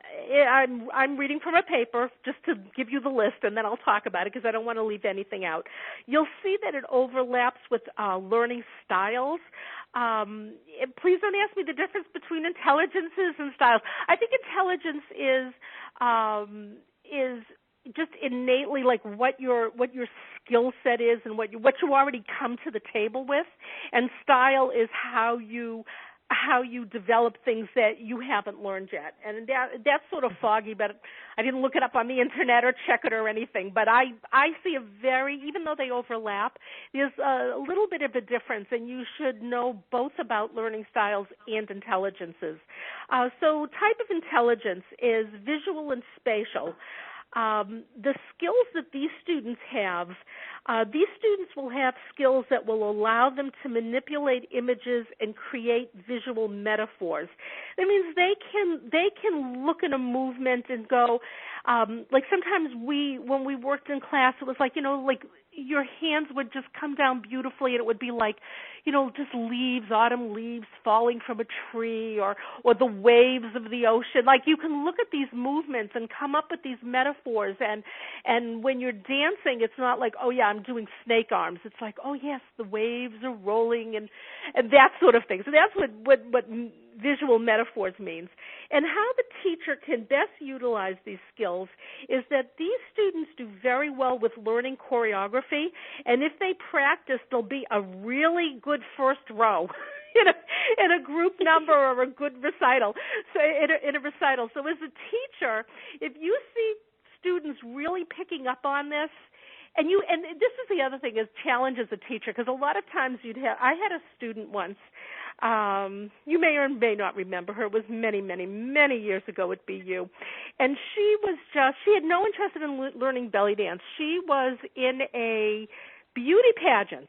I'm reading from a paper just to give you the list, and then I'll talk about it because I don't want to leave anything out. You'll see that it overlaps with learning styles. Please don't ask me the difference between intelligences and styles. I think intelligence is just innately like what your skill set is and what you already come to the table with, and style is how you develop things that you haven't learned yet. And that's sort of foggy, but I didn't look it up on the internet or check it or anything. But I see even though they overlap, there's a little bit of a difference, and you should know both about learning styles and intelligences. So type of intelligence is visual and spatial. The skills that these students have, these students will have skills that will allow them to manipulate images and create visual metaphors. That means they can look at a movement and go, like sometimes when we worked in class, it was like, like your hands would just come down beautifully, and it would be like, just leaves, autumn leaves falling from a tree, or the waves of the ocean. Like you can look at these movements and come up with these metaphors, and when you're dancing, it's not like, oh yeah, I'm doing snake arms. It's like, oh yes, the waves are rolling and that sort of thing. So that's what visual metaphors means. And how the teacher can best utilize these skills is that these students do very well with learning choreography, and if they practice, they'll be a really good first row in a group number or a good recital. So in a recital. So as a teacher, if you see students really picking up on this, and this is the other thing is challenge as a teacher, because a lot of times I had a student once, you may or may not remember her. It was many, many, many years ago at BU, and she had no interest in learning belly dance. She was in a beauty pageant,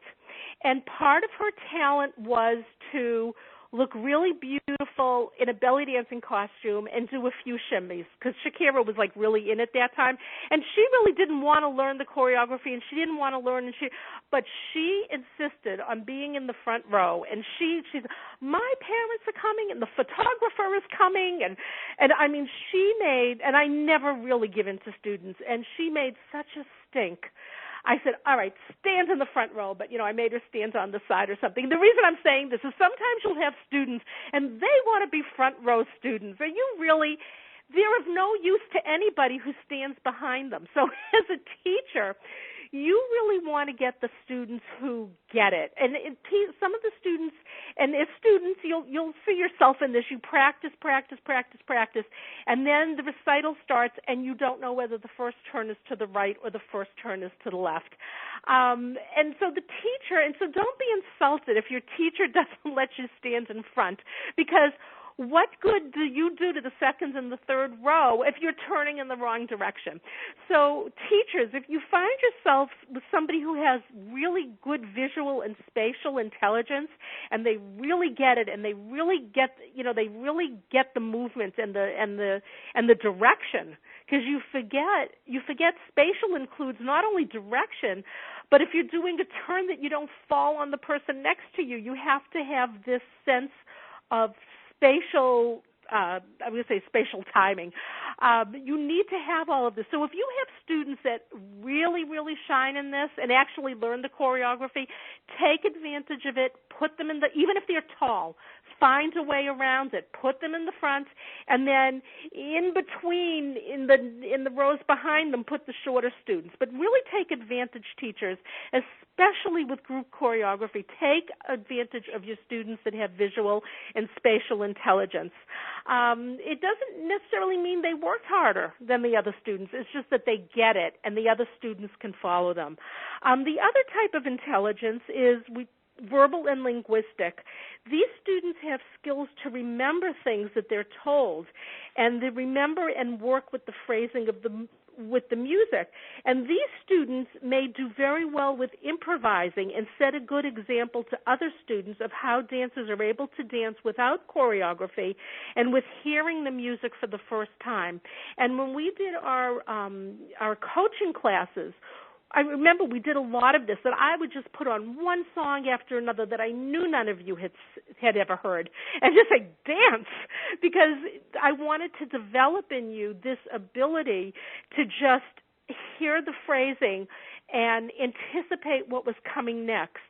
and part of her talent was to look really beautiful in a belly dancing costume and do a few shimmies, because Shakira was like really in at that time, and she really didn't want to learn the choreography, and she didn't want to learn, but she insisted on being in the front row, and she's my parents are coming and the photographer is coming, and I mean she made, and I never really give in to students, and she made such a stink. I said, all right, stand in the front row, but, I made her stand on the side or something. The reason I'm saying this is sometimes you'll have students, and they want to be front row students. Are you really – they're of no use to anybody who stands behind them. So as a teacher, you really want to get the students who get it. And some of the students, and as students, you'll see yourself in this. You practice, and then the recital starts, and you don't know whether the first turn is to the right or the first turn is to the left. And so don't be insulted if your teacher doesn't let you stand in front, because what good do you do to the second and the third row if you're turning in the wrong direction? So teachers, if you find yourself with somebody who has really good visual and spatial intelligence, and they really get it, and they really get the movement and the direction, because you forget spatial includes not only direction, but if you're doing a turn that you don't fall on the person next to you, you have to have this sense of spatial, I'm going to say spatial timing. You need to have all of this. So if you have students that really, really shine in this and actually learn the choreography, take advantage of it, put them even if they're tall, find a way around it, put them in the front, and then in between, in the rows behind them, put the shorter students. But really take advantage, teachers, especially with group choreography. Take advantage of your students that have visual and spatial intelligence. It doesn't necessarily mean they work harder than the other students. It's just that they get it, and the other students can follow them. The other type of intelligence is verbal and linguistic. These students have skills to remember things that they're told, and they remember and work with the phrasing with the music. And these students may do very well with improvising and set a good example to other students of how dancers are able to dance without choreography and with hearing the music for the first time. And when we did our coaching classes, I remember we did a lot of this, that I would just put on one song after another that I knew none of you had ever heard, and just say, dance, because I wanted to develop in you this ability to just hear the phrasing and anticipate what was coming next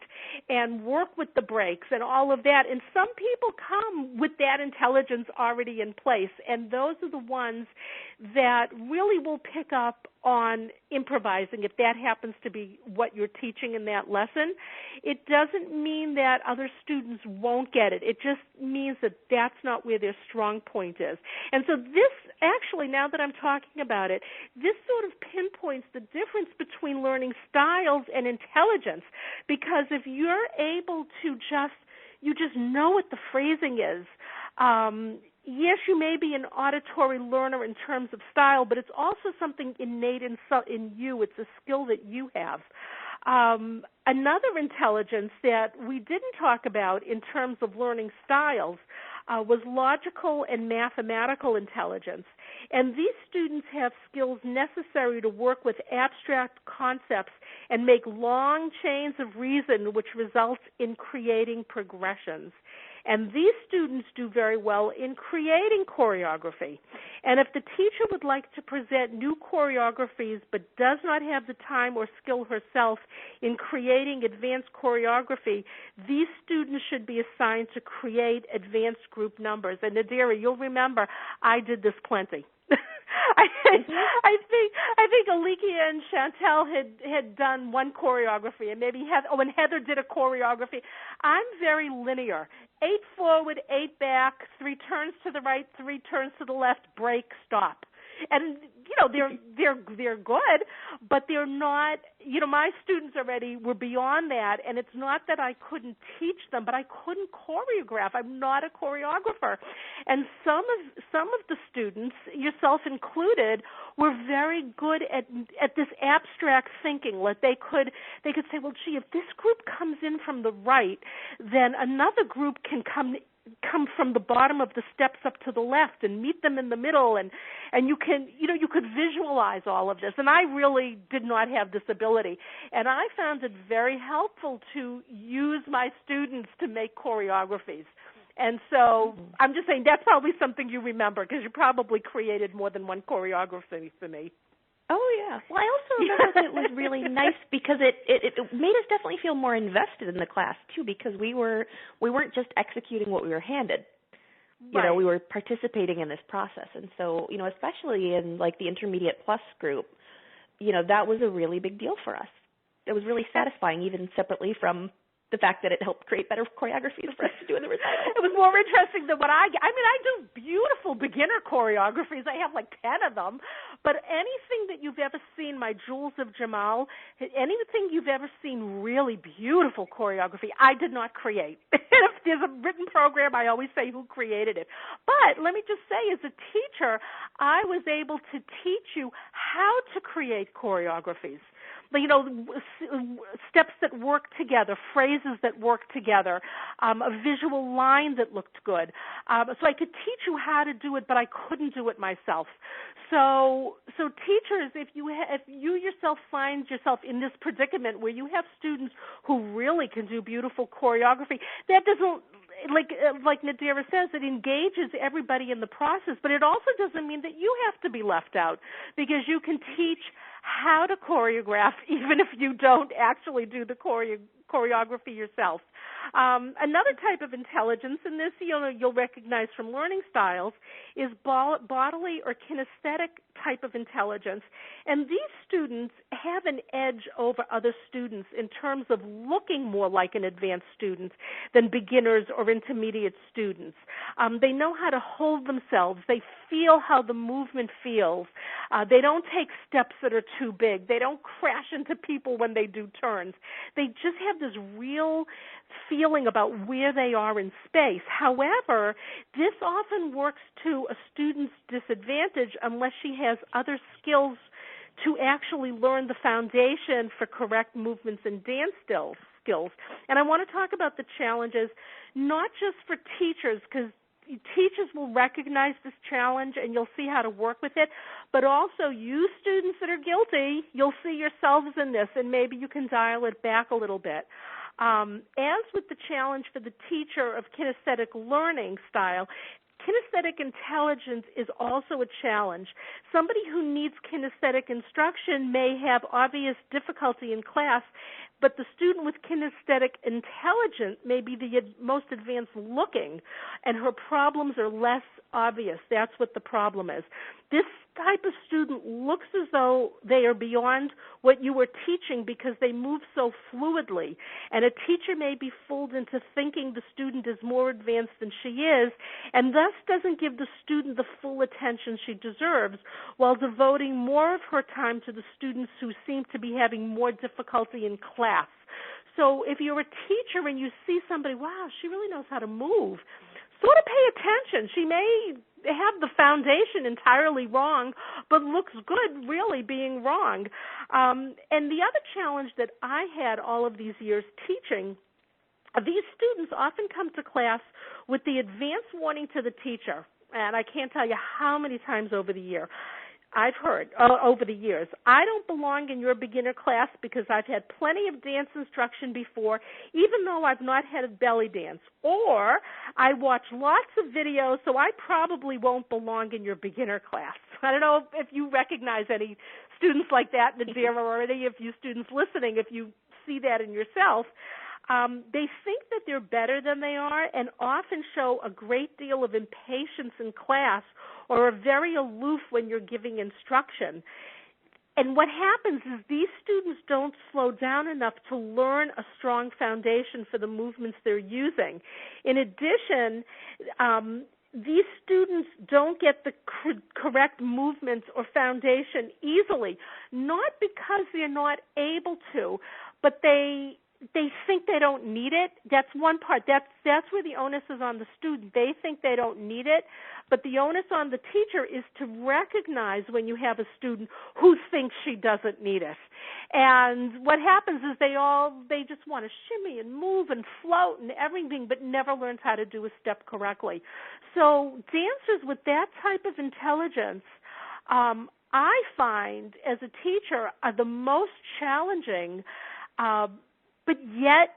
and work with the breaks and all of that. And some people come with that intelligence already in place, and those are the ones that really will pick up on improvising if that happens to be what you're teaching in that lesson. It doesn't mean that other students won't get it. It just means that that's not where their strong point is. And so this actually, now that I'm talking about it, this sort of pinpoints the difference between learning styles and intelligence, because if you're able to you just know what the phrasing is, yes, you may be an auditory learner in terms of style, but it's also something innate in you. It's a skill that you have. Another intelligence that we didn't talk about in terms of learning styles was logical and mathematical intelligence. And these students have skills necessary to work with abstract concepts and make long chains of reason, which results in creating progressions. And these students do very well in creating choreography. And if the teacher would like to present new choreographies but does not have the time or skill herself in creating advanced choreography, these students should be assigned to create advanced group numbers. And Nadira, you'll remember I did this plenty. I think Alikia and Chantel had done one choreography, and maybe Heather did a choreography. I'm very linear. 8 forward, 8 back, 3 turns to the right, 3 turns to the left, break, stop. And, they're good, but they're not, my students already were beyond that, and it's not that I couldn't teach them, but I couldn't choreograph. I'm not a choreographer. And some of the students, yourself included, were very good at this abstract thinking. They could say, well, gee, if this group comes in from the right, then another group can come from the bottom of the steps up to the left and meet them in the middle, and you could visualize all of this. And I really did not have this ability, and I found it very helpful to use my students to make choreographies. And so I'm just saying that's probably something you remember, because you probably created more than one choreography for me. Oh, yeah. Well, I also remember that it was really nice because it made us definitely feel more invested in the class, too, because we weren't just executing what we were handed. Right. We were participating in this process. And so, especially in, the Intermediate Plus group, that was a really big deal for us. It was really satisfying, even separately from the fact that it helped create better choreographies for us to do in the recital. It was more interesting than what I do beautiful beginner choreographies. I have 10 of them. But anything that you've ever seen, my Jewels of Jamal, anything you've ever seen really beautiful choreography, I did not create. If there's a written program, I always say who created it. But let me just say, as a teacher, I was able to teach you how to create choreographies. Steps that work together, phrases that work together, a visual line that looked good. So I could teach you how to do it, but I couldn't do it myself. So teachers, if you yourself find yourself in this predicament where you have students who really can do beautiful choreography, that doesn't, like Nadira says, it engages everybody in the process, but it also doesn't mean that you have to be left out, because you can teach how to choreograph even if you don't actually do the choreography yourself. Another type of intelligence, and this you'll recognize from learning styles, is bodily or kinesthetic type of intelligence. And these students have an edge over other students in terms of looking more like an advanced student than beginners or intermediate students. They know how to hold themselves. They feel how the movement feels. They don't take steps that are too big. They don't crash into people when they do turns. They just have this real feeling about where they are in space. However, this often works to a student's disadvantage unless she has other skills to actually learn the foundation for correct movements and dance skills. And I want to talk about the challenges, not just for teachers, because teachers will recognize this challenge and you'll see how to work with it, but also you students that are guilty, you'll see yourselves in this, and maybe you can dial it back a little bit. As with the challenge for the teacher of kinesthetic learning style, kinesthetic intelligence is also a challenge. Somebody who needs kinesthetic instruction may have obvious difficulty in class, but the student with kinesthetic intelligence may be the most advanced looking, and her problems are less obvious. That's what the problem is. This type of student looks as though they are beyond what you were teaching because they move so fluidly, and a teacher may be fooled into thinking the student is more advanced than she is, and thus doesn't give the student the full attention she deserves, while devoting more of her time to the students who seem to be having more difficulty in class. So if you're a teacher and you see somebody, wow, she really knows how to move, sort of pay attention. She may have the foundation entirely wrong, but looks good really being wrong. And the other challenge that I had all of these years teaching, these students often come to class with the advance warning to the teacher, and I can't tell you how many times over the year I've heard over the years, I don't belong in your beginner class because I've had plenty of dance instruction before, even though I've not had a belly dance. Or I watch lots of videos, so I probably won't belong in your beginner class. I don't know if you recognize any students like that, Nadira, or any of you students listening, if you see that in yourself. They think that they're better than they are and often show a great deal of impatience in class or are very aloof when you're giving instruction. And what happens is these students don't slow down enough to learn a strong foundation for the movements they're using. In addition, these students don't get the correct movements or foundation easily, not because they're not able to, but they think they don't need it. That's one part. That's where the onus is on the student. They think they don't need it, but the onus on the teacher is to recognize when you have a student who thinks she doesn't need it. And what happens is they just want to shimmy and move and float and everything, but never learns how to do a step correctly. So dancers with that type of intelligence, I find as a teacher, are the most challenging, but yet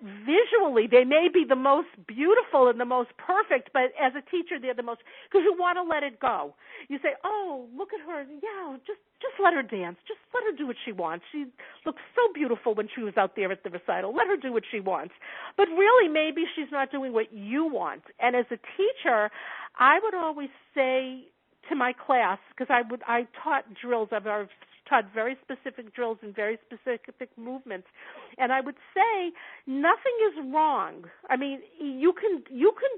visually they may be the most beautiful and the most perfect, but as a teacher they're the most, because you want to let it go. You say, oh, look at her, yeah, just let her dance. Just let her do what she wants. She looked so beautiful when she was out there at the recital. Let her do what she wants. But really maybe she's not doing what you want. And as a teacher, I would always say to my class, because I taught drills, I've taught very specific drills and very specific movements, and I would say nothing is wrong. I mean, you can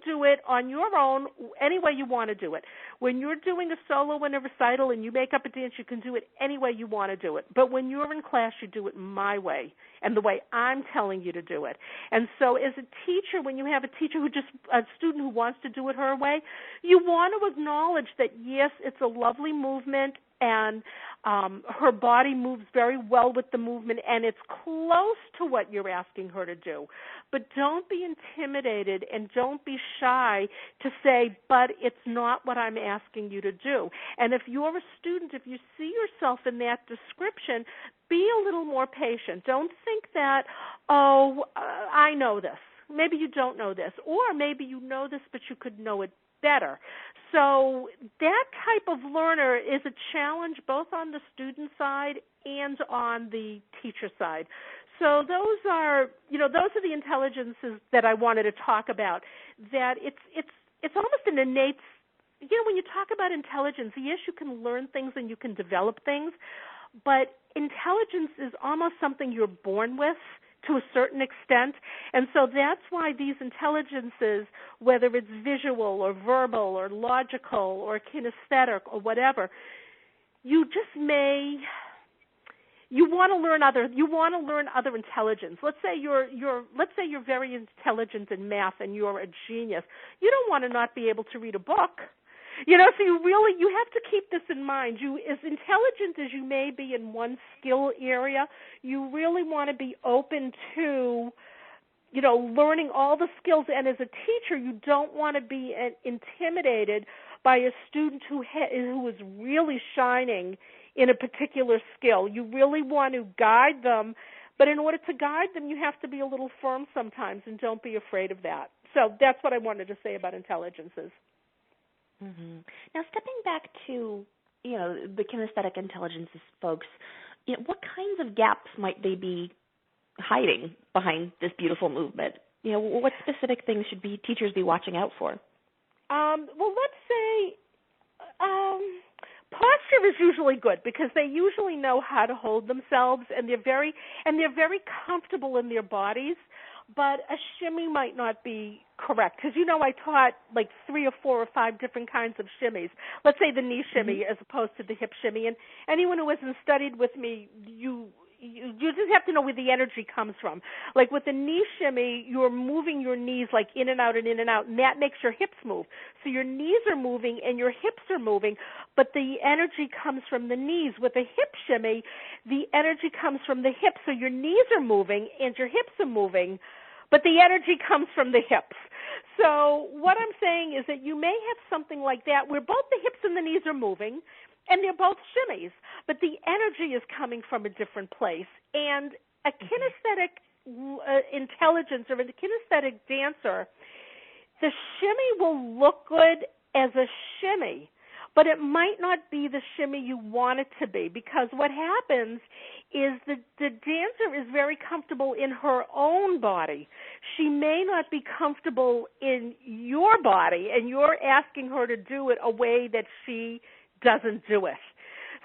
do it on your own any way you want to do it. When you're doing a solo in a recital and you make up a dance, you can do it any way you want to do it. But when you're in class, you do it my way and the way I'm telling you to do it. And so as a teacher, when you have a student who wants to do it her way, you want to acknowledge that, yes, it's a lovely movement, and her body moves very well with the movement, and it's close to what you're asking her to do. But don't be intimidated and don't be shy to say, but it's not what I'm asking you to do. And if you're a student, if you see yourself in that description, be a little more patient. Don't think that, I know this. Maybe you don't know this, or maybe you know this, but you could know it better. So that type of learner is a challenge both on the student side and on the teacher side. So those are the intelligences that I wanted to talk about. That it's almost an innate. When you talk about intelligence, yes, you can learn things and you can develop things, but intelligence is almost something you're born with to a certain extent. And so that's why these intelligences, whether it's visual or verbal or logical or kinesthetic or whatever, you want to learn other intelligence. Let's say you're very intelligent in math and you're a genius. You don't want to not be able to read a book. So you have to keep this in mind. You, as intelligent as you may be in one skill area, you really want to be open to, learning all the skills. And as a teacher, you don't want to be intimidated by a student who is really shining in a particular skill. You really want to guide them, but in order to guide them, you have to be a little firm sometimes, and don't be afraid of that. So that's what I wanted to say about intelligences. Mm-hmm. Now, stepping back to, the kinesthetic intelligences folks, what kinds of gaps might they be hiding behind this beautiful movement? What specific things should teachers be watching out for? Well, let's say posture is usually good because they usually know how to hold themselves, and they're very comfortable in their bodies. But a shimmy might not be correct because, I taught like 3 or 4 or 5 different kinds of shimmies. Let's say the knee shimmy as opposed to the hip shimmy. And anyone who hasn't studied with me, you just have to know where the energy comes from. Like with the knee shimmy, you're moving your knees like in and out, and that makes your hips move. So your knees are moving and your hips are moving, but the energy comes from the knees. With a hip shimmy, the energy comes from the hips, so your knees are moving and your hips are moving, but the energy comes from the hips. So what I'm saying is that you may have something like that where both the hips and the knees are moving, and they're both shimmies, but the energy is coming from a different place. And a kinesthetic intelligence or a kinesthetic dancer, the shimmy will look good as a shimmy, but it might not be the shimmy you want it to be, because what happens is the dancer is very comfortable in her own body. She may not be comfortable in your body, and you're asking her to do it a way that she doesn't do it.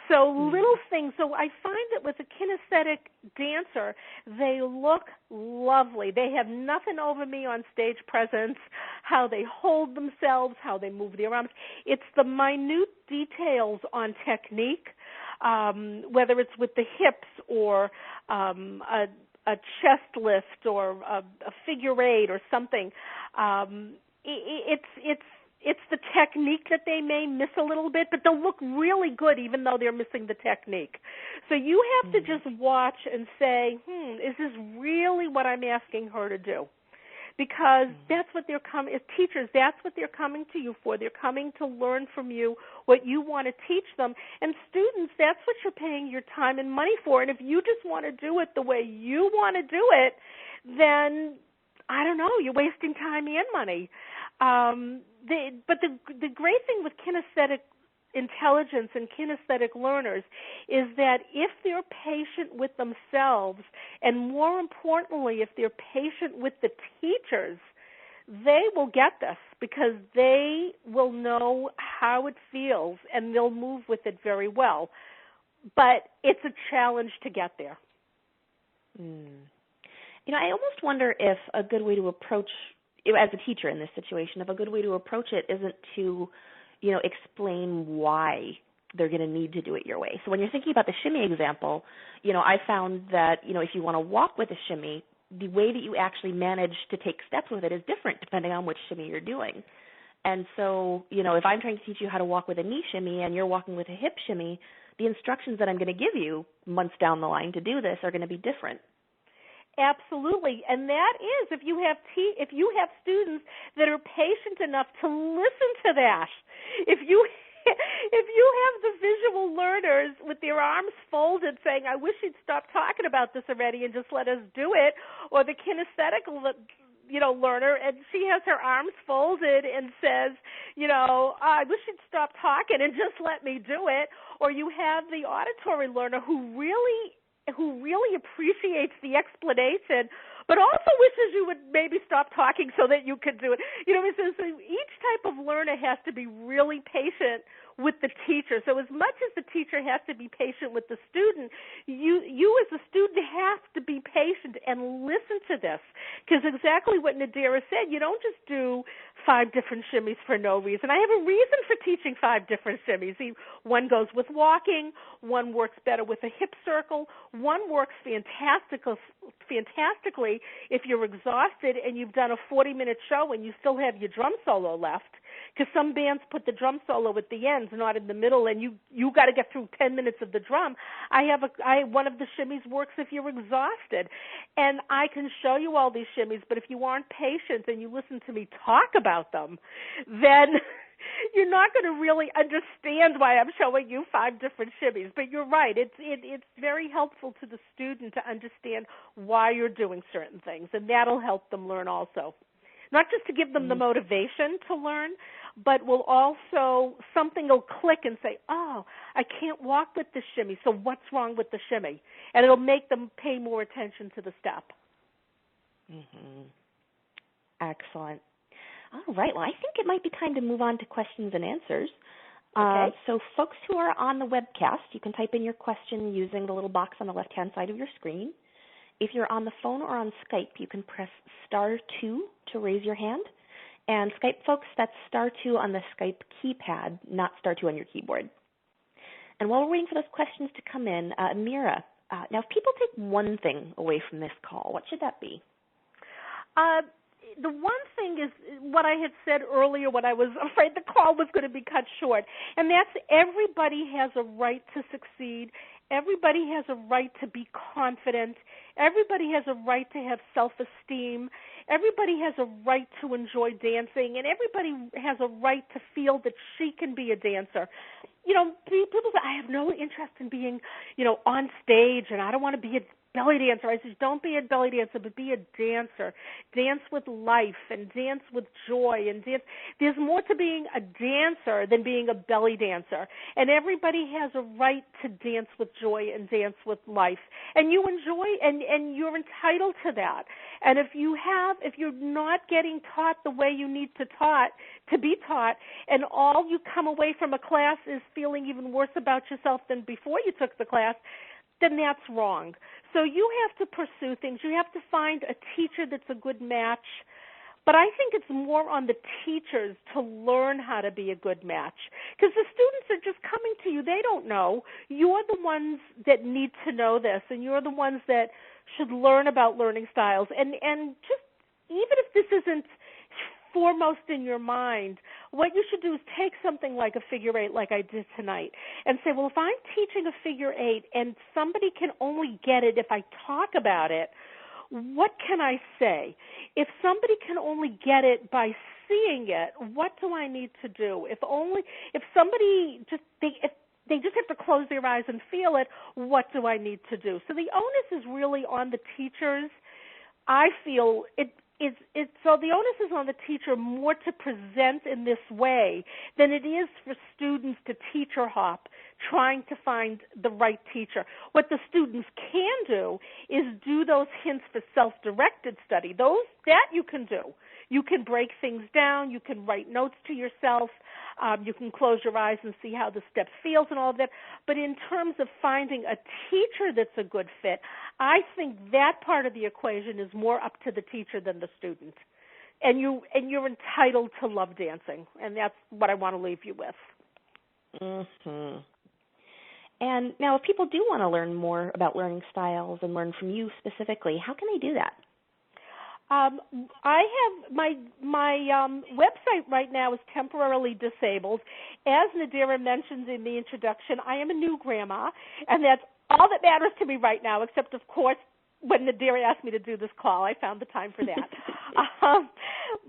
So little things. So I find that with a kinesthetic dancer, they look lovely. They have nothing over me on stage presence, how they hold themselves, how they move their arms. It's the minute details on technique, whether it's with the hips or a chest lift or a figure eight or something. It's the technique that they may miss a little bit, but they'll look really good even though they're missing the technique. So you have to just watch and say, is this really what I'm asking her to do? Because that's what they're coming, as teachers, that's what they're coming to you for. They're coming to learn from you what you want to teach them. And students, that's what you're paying your time and money for. And if you just want to do it the way you want to do it, then, I don't know, you're wasting time and money. But the great thing with kinesthetic intelligence and kinesthetic learners is that if they're patient with themselves, and more importantly, if they're patient with the teachers, they will get this because they will know how it feels and they'll move with it very well. But it's a challenge to get there. You know, I almost wonder if a good way to approach, as a teacher in this situation, if a good way to approach it isn't to, you know, explain why they're going to need to do it your way. So when you're thinking about the shimmy example, you know, I found that, you know, if you want to walk with a shimmy, the way that you actually manage to take steps with it is different depending on which shimmy you're doing. And so, you know, if I'm trying to teach you how to walk with a knee shimmy and you're walking with a hip shimmy, the instructions that I'm going to give you months down the line to do this are going to be different. Absolutely, and that is if you have students that are patient enough to listen to that. If you have the visual learners with their arms folded saying, I wish you'd stop talking about this already and just let us do it, or the kinesthetic learner, and she has her arms folded and says, I wish you'd stop talking and just let me do it, or you have the auditory learner who really appreciates the explanation, but also wishes you would maybe stop talking so that you could do it. So each type of learner has to be really patient with the teacher. So as much as the teacher has to be patient with the student, you as a student have to be patient and listen to this. Because exactly what Nadira said, you don't just do 5 different shimmies for no reason. I have a reason for teaching 5 different shimmies. One goes with walking, one works better with a hip circle, one works fantastically if you're exhausted and you've done a 40-minute show and you still have your drum solo left. Because some bands put the drum solo at the ends, not in the middle, and you got to get through 10 minutes of the drum. One of the shimmies works if you're exhausted, and I can show you all these shimmies. But if you aren't patient and you listen to me talk about them, then you're not going to really understand why I'm showing you 5 different shimmies. But you're right; it's very helpful to the student to understand why you're doing certain things, and that'll help them learn also. Not just to give them the motivation to learn, but something will click and say, oh, I can't walk with the shimmy, so what's wrong with the shimmy? And it'll make them pay more attention to the step. Excellent. All right, well, I think it might be time to move on to questions and answers. Okay. So folks who are on the webcast, you can type in your question using the little box on the left-hand side of your screen. If you're on the phone or on Skype, you can press *2 to raise your hand. And Skype folks, that's *2 on the Skype keypad, not *2 on your keyboard. And while we're waiting for those questions to come in, Amira, now if people take one thing away from this call, what should that be? The one thing is what I had said earlier when I was afraid the call was going to be cut short, and that's everybody has a right to succeed. Everybody has a right to be confident. Everybody has a right to have self-esteem. Everybody has a right to enjoy dancing, and everybody has a right to feel that she can be a dancer. People say, I have no interest in being, on stage, and I don't want to be belly dancer. I said, don't be a belly dancer, but be a dancer. Dance with life and dance with joy and dance. There's more to being a dancer than being a belly dancer. And everybody has a right to dance with joy and dance with life. And you enjoy and you're entitled to that. And if you're not getting taught the way you need to be taught, and all you come away from a class is feeling even worse about yourself than before you took the class, then that's wrong. So you have to pursue things. You have to find a teacher that's a good match. But I think it's more on the teachers to learn how to be a good match, because the students are just coming to you. They don't know. You're the ones that need to know this, and you're the ones that should learn about learning styles. And just even if this isn't foremost in your mind, what you should do is take something like a figure eight, like I did tonight, and say, well, if I'm teaching a figure eight and somebody can only get it if I talk about it, what can I say? If somebody can only get it by seeing it, what do I need to do? If somebody if they just have to close their eyes and feel it, what do I need to do? So the onus is really on the teachers. I feel so the onus is on the teacher more to present in this way than it is for students to teacher hop trying to find the right teacher. What the students can do is do those hints for self-directed study. That you can do. You can break things down. You can write notes to yourself. You can close your eyes and see how the step feels and all of that. But in terms of finding a teacher that's a good fit, I think that part of the equation is more up to the teacher than the student. And you're entitled to love dancing, and that's what I want to leave you with. Mm-hmm. And now if people do want to learn more about learning styles and learn from you specifically, how can they do that? I have my website right now is temporarily disabled. As Nadira mentioned in the introduction, I am a new grandma, and that's all that matters to me right now, except, of course, when Nadira asked me to do this call, I found the time for that.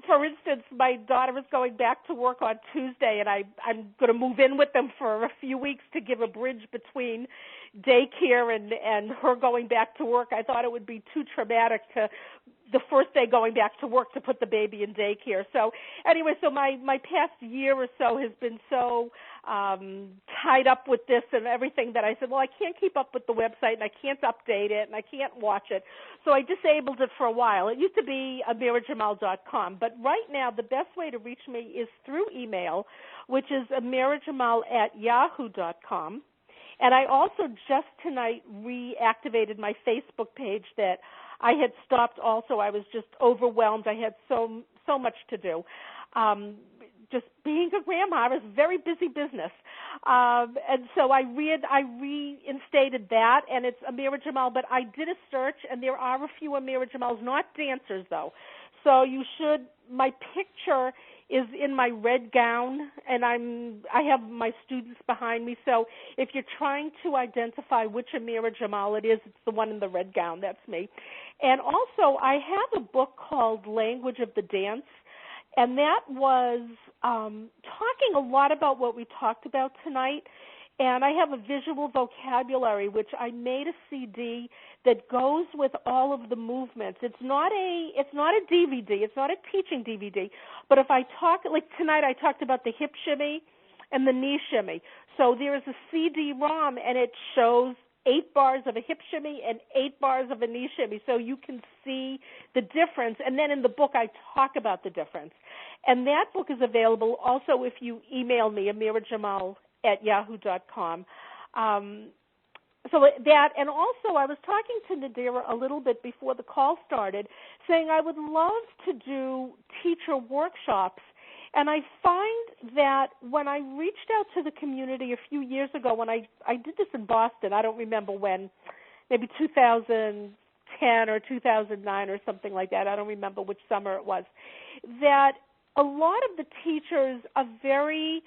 For instance, my daughter is going back to work on Tuesday, and I'm going to move in with them for a few weeks to give a bridge between daycare and her going back to work. I thought it would be too traumatic to the first day going back to work to put the baby in daycare. So anyway, my past year or so has been so tied up with this and everything that I said, well, I can't keep up with the website and I can't update it and I can't watch it. So I disabled it for a while. It used to be amirajamal.com, but right now the best way to reach me is through email, which is amirajamal@yahoo.com. And I also just tonight reactivated my Facebook page that I had stopped also. I was just overwhelmed. I had so much to do. Just being a grandma is a very busy business. And so I reinstated that, and it's Amira Jamal. But I did a search, and there are a few Amira Jamals, not dancers, though. So my picture is in my red gown, and I have my students behind me. So if you're trying to identify which Amira Jamal it is, it's the one in the red gown. That's me. And also, I have a book called Language of the Dance, and that was talking a lot about what we talked about tonight. And I have a visual vocabulary, which I made a CD that goes with all of the movements. It's not a DVD. It's not a teaching DVD. But if I talk, like tonight I talked about the hip shimmy and the knee shimmy. So there is a CD-ROM, and it shows 8 bars of a hip shimmy and 8 bars of a knee shimmy, so you can see the difference. And then in the book I talk about the difference. And that book is available also if you email me, amirajamal@yahoo.com. So that, and also I was talking to Nadira a little bit before the call started, saying I would love to do teacher workshops. And I find that when I reached out to the community a few years ago, when I did this in Boston, I don't remember when, maybe 2010 or 2009 or something like that, I don't remember which summer it was, that a lot of the teachers are very,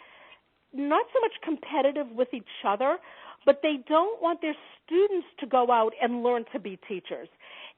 not so much competitive with each other, but they don't want their students to go out and learn to be teachers.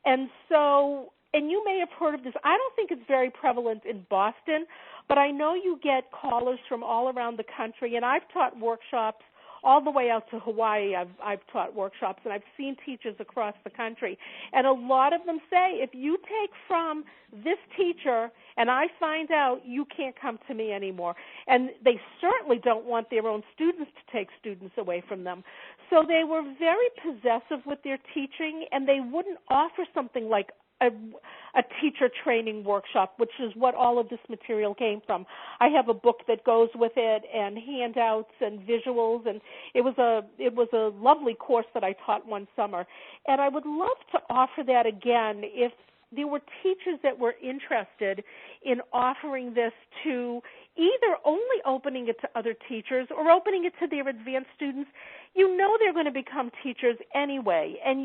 And so, and you may have heard of this, I don't think it's very prevalent in Boston, but I know you get callers from all around the country, and I've taught workshops all the way out to Hawaii. I've taught workshops, and I've seen teachers across the country. And a lot of them say, if you take from this teacher and I find out, you can't come to me anymore. And they certainly don't want their own students to take students away from them. So they were very possessive with their teaching, and they wouldn't offer something like a teacher training workshop, which is what all of this material came from. I have a book that goes with it, and handouts and visuals, and it was a lovely course that I taught one summer. And I would love to offer that again if there were teachers that were interested in offering this to either only opening it to other teachers or opening it to their advanced students. You know they're going to become teachers anyway, and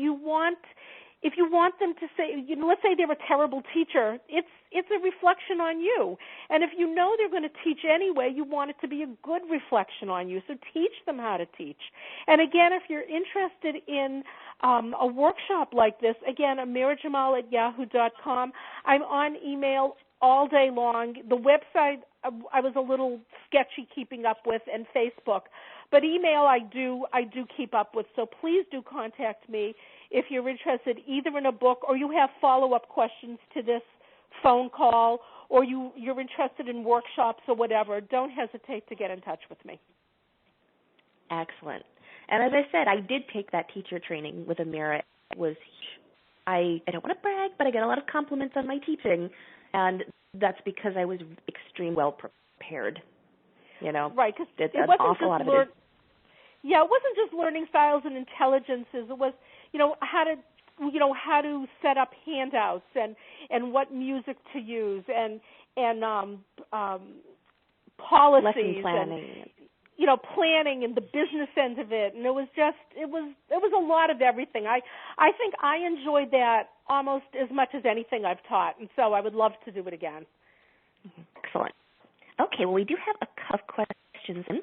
if you want them to say, let's say they're a terrible teacher, it's a reflection on you. And if you know they're going to teach anyway, you want it to be a good reflection on you. So teach them how to teach. And again, if you're interested in a workshop like this, again, Amira Jamal at yahoo.com. I'm on email all day long. The website I was a little sketchy keeping up with, and Facebook. But email I do keep up with. So please do contact me if you're interested either in a book or you have follow-up questions to this phone call, or you're interested in workshops or whatever. Don't hesitate to get in touch with me. Excellent. And as I said, I did take that teacher training with Amira. It was I don't want to brag, but I get a lot of compliments on my teaching, and that's because I was extremely well prepared. Right, because it wasn't awful just lot of it. Yeah, it wasn't just learning styles and intelligences. It was, how to set up handouts and what music to use and policies, lesson planning. And planning and the business end of it. And it was a lot of everything. I think I enjoyed that almost as much as anything I've taught, and so I would love to do it again. Excellent. Okay, well, we do have a couple of questions in.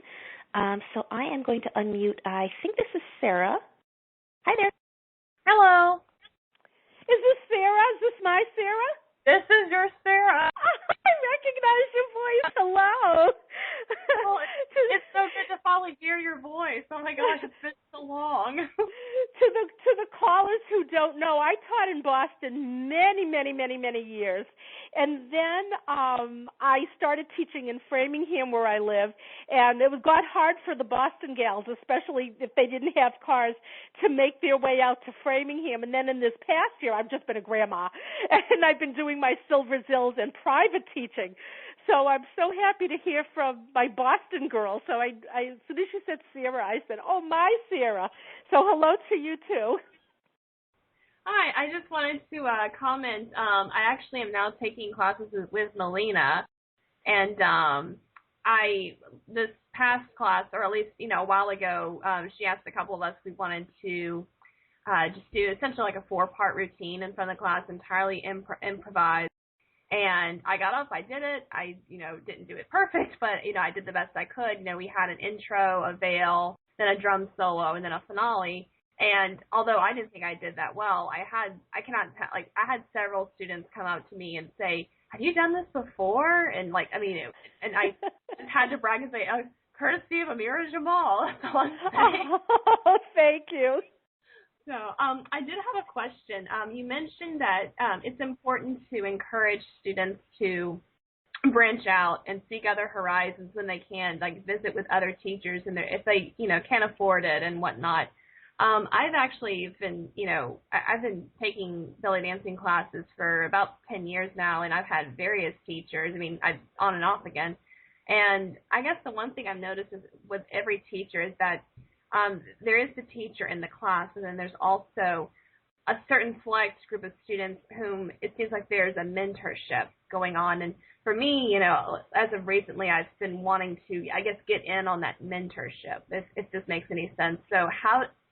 So I am going to unmute. I think this is Sarah. Hi there. Hello. Is this Sarah? Is this my Sarah? This is your Sarah. I recognize your voice. Hello. Well, it's so good to finally hear your voice. Oh my gosh, it's been so long. To the callers who don't know, I taught in Boston many years, and then I started teaching in Framingham where I live, and it got hard for the Boston gals, especially if they didn't have cars, to make their way out to Framingham. And then in this past year, I've just been a grandma, and I've been doing my Silver Zills and private teaching. So I'm so happy to hear from my Boston girl. So I as soon as she said Sarah, I said, oh, my Sarah. So hello to you, too. Hi, I just wanted to comment. I actually am now taking classes with Melina, and this past class, or at least, a while ago, she asked a couple of us if we wanted to just do essentially like a 4-part routine in front of the class, entirely improvised. And I got up, I did it. I, didn't do it perfect, but, I did the best I could. We had an intro, a veil, then a drum solo, and then a finale. And although I didn't think I did that well, I had several students come up to me and say, have you done this before? And and I just had to brag and say, courtesy of Amira Jamal. That's all I'm saying. Oh, thank you. So I did have a question. You mentioned that it's important to encourage students to branch out and seek other horizons when they can, like visit with other teachers and if they, can't afford it and whatnot. I've actually been, I've been taking belly dancing classes for about 10 years now, and I've had various teachers. I've on and off again. And I guess the one thing I've noticed is with every teacher is that there is the teacher in the class, and then there's also a certain select group of students whom it seems like there's a mentorship going on. And for me, as of recently, I've been wanting to, I guess, get in on that mentorship, if this makes any sense. So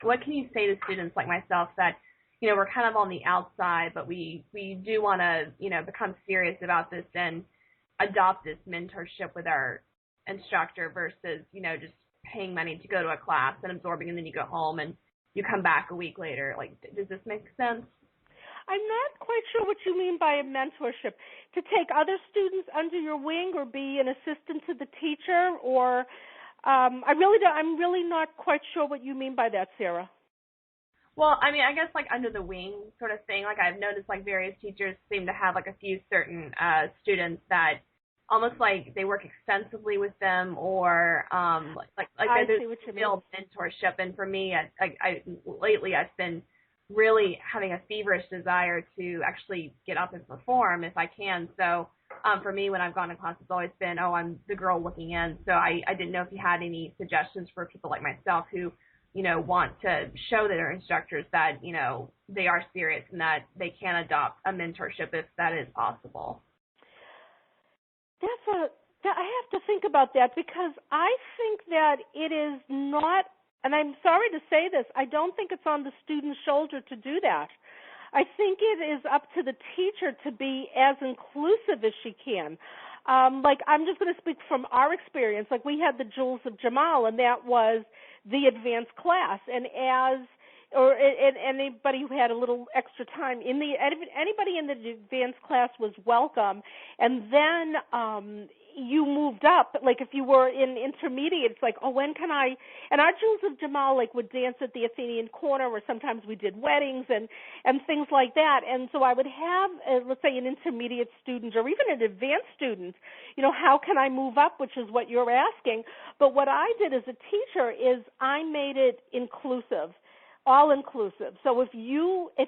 what can you say to students like myself that, we're kind of on the outside, but we do want to, become serious about this and adopt this mentorship with our instructor versus, just paying money to go to a class and absorbing, and then you go home and you come back a week later. Does this make sense? I'm not quite sure what you mean by a mentorship. To take other students under your wing or be an assistant to the teacher, or I'm really not quite sure what you mean by that, Sarah. Well, I mean, I guess like under the wing sort of thing. Like I've noticed like various teachers seem to have like a few certain students that almost like they work extensively with them, or like there's still mentorship. And for me, lately I've been really having a feverish desire to actually get up and perform if I can. So for me, when I've gone to class, it's always been, oh, I'm the girl looking in. So I didn't know if you had any suggestions for people like myself who, you know, want to show their instructors that, you know, they are serious and that they can adopt a mentorship if that is possible. I have to think about that, because I think that it is not, and I'm sorry to say this, I don't think it's on the student's shoulder to do that. I think it is up to the teacher to be as inclusive as she can. Like, I'm just going to speak from our experience. Like, we had the Jewels of Jamal, and that was the advanced class. And anybody who had a little extra time, anybody in the advanced class was welcome. And then you moved up. Like, if you were in intermediate, it's like, oh, when can I? And our Jewels of Jamal, like, would dance at the Athenian Corner, or sometimes we did weddings and things like that. And so I would have, let's say, an intermediate student or even an advanced student, you know, how can I move up, which is what you're asking. But what I did as a teacher is I made it inclusive, all inclusive. So if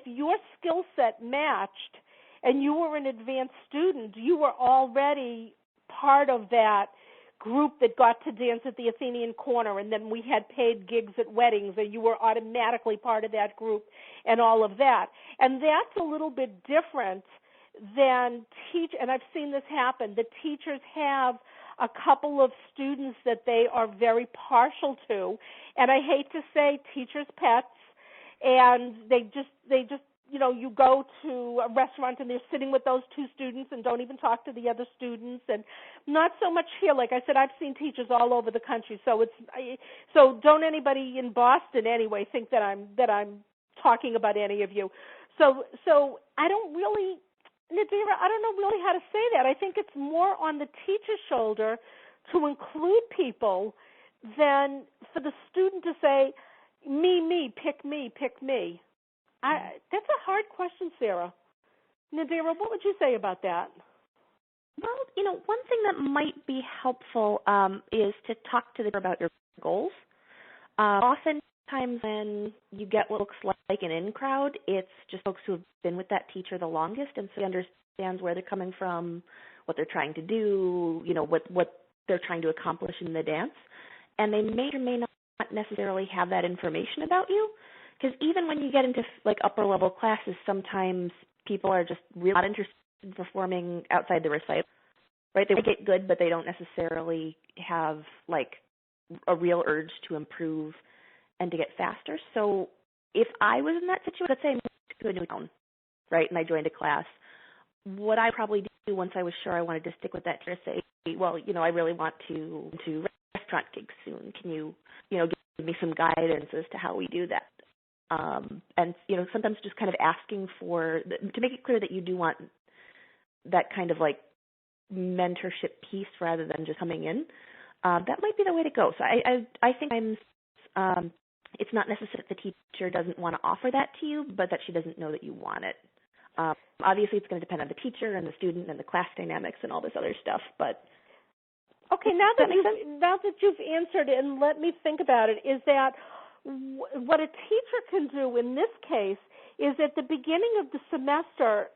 your skill set matched and you were an advanced student, you were already part of that group that got to dance at the Athenian Corner, and then we had paid gigs at weddings, and you were automatically part of that group and all of that. And that's a little bit different than and I've seen this happen. The teachers have a couple of students that they are very partial to, and I hate to say teachers' pets, and they just you know, you go to a restaurant and they're sitting with those two students and don't even talk to the other students. And not so much here. Like I said, I've seen teachers all over the country. So don't anybody in Boston anyway think that I'm talking about any of you. So I don't really, Nadira, I don't know really how to say that. I think it's more on the teacher's shoulder to include people than for the student to say, me, pick me, pick me. That's a hard question, Sarah. Nadira, what would you say about that? Well, you know, one thing that might be helpful is to talk to them about your goals. Oftentimes when you get what looks like an in crowd, it's just folks who have been with that teacher the longest, and so he understands where they're coming from, what they're trying to do, you know, what they're trying to accomplish in the dance. And they may or may not necessarily have that information about you. Because even when you get into like upper level classes, sometimes people are just really not interested in performing outside the recital, right? They get good, but they don't necessarily have like a real urge to improve and to get faster. So if I was in that situation, let's say I moved to a new town, right, and I joined a class, what I probably do once I was sure I wanted to stick with that teacher, say, well, you know, I really want to restaurant gigs soon. Can you know, give me some guidance as to how we do that? And, you know, sometimes just kind of asking to make it clear that you do want that kind of like mentorship piece rather than just coming in. That might be the way to go. So I think it's not necessary that the teacher doesn't want to offer that to you, but that she doesn't know that you want it. Obviously, it's going to depend on the teacher and the student and the class dynamics and all this other stuff. But okay, now that you've answered it, and let me think about it, is that what a teacher can do in this case is at the beginning of the semester,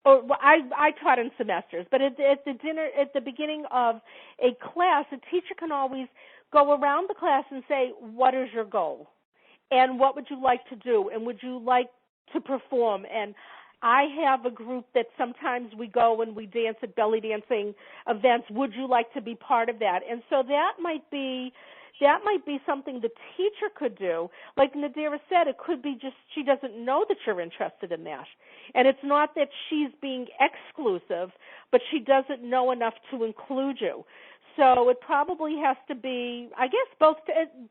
or I taught in semesters, but at the beginning of a class, a teacher can always go around the class and say, what is your goal? And what would you like to do? And would you like to perform? And I have a group that sometimes we go and we dance at belly dancing events. Would you like to be part of that? And so that might be something the teacher could do. Like Nadira said, it could be just she doesn't know that you're interested in that. And it's not that she's being exclusive, but she doesn't know enough to include you. So it probably has to be, I guess, both,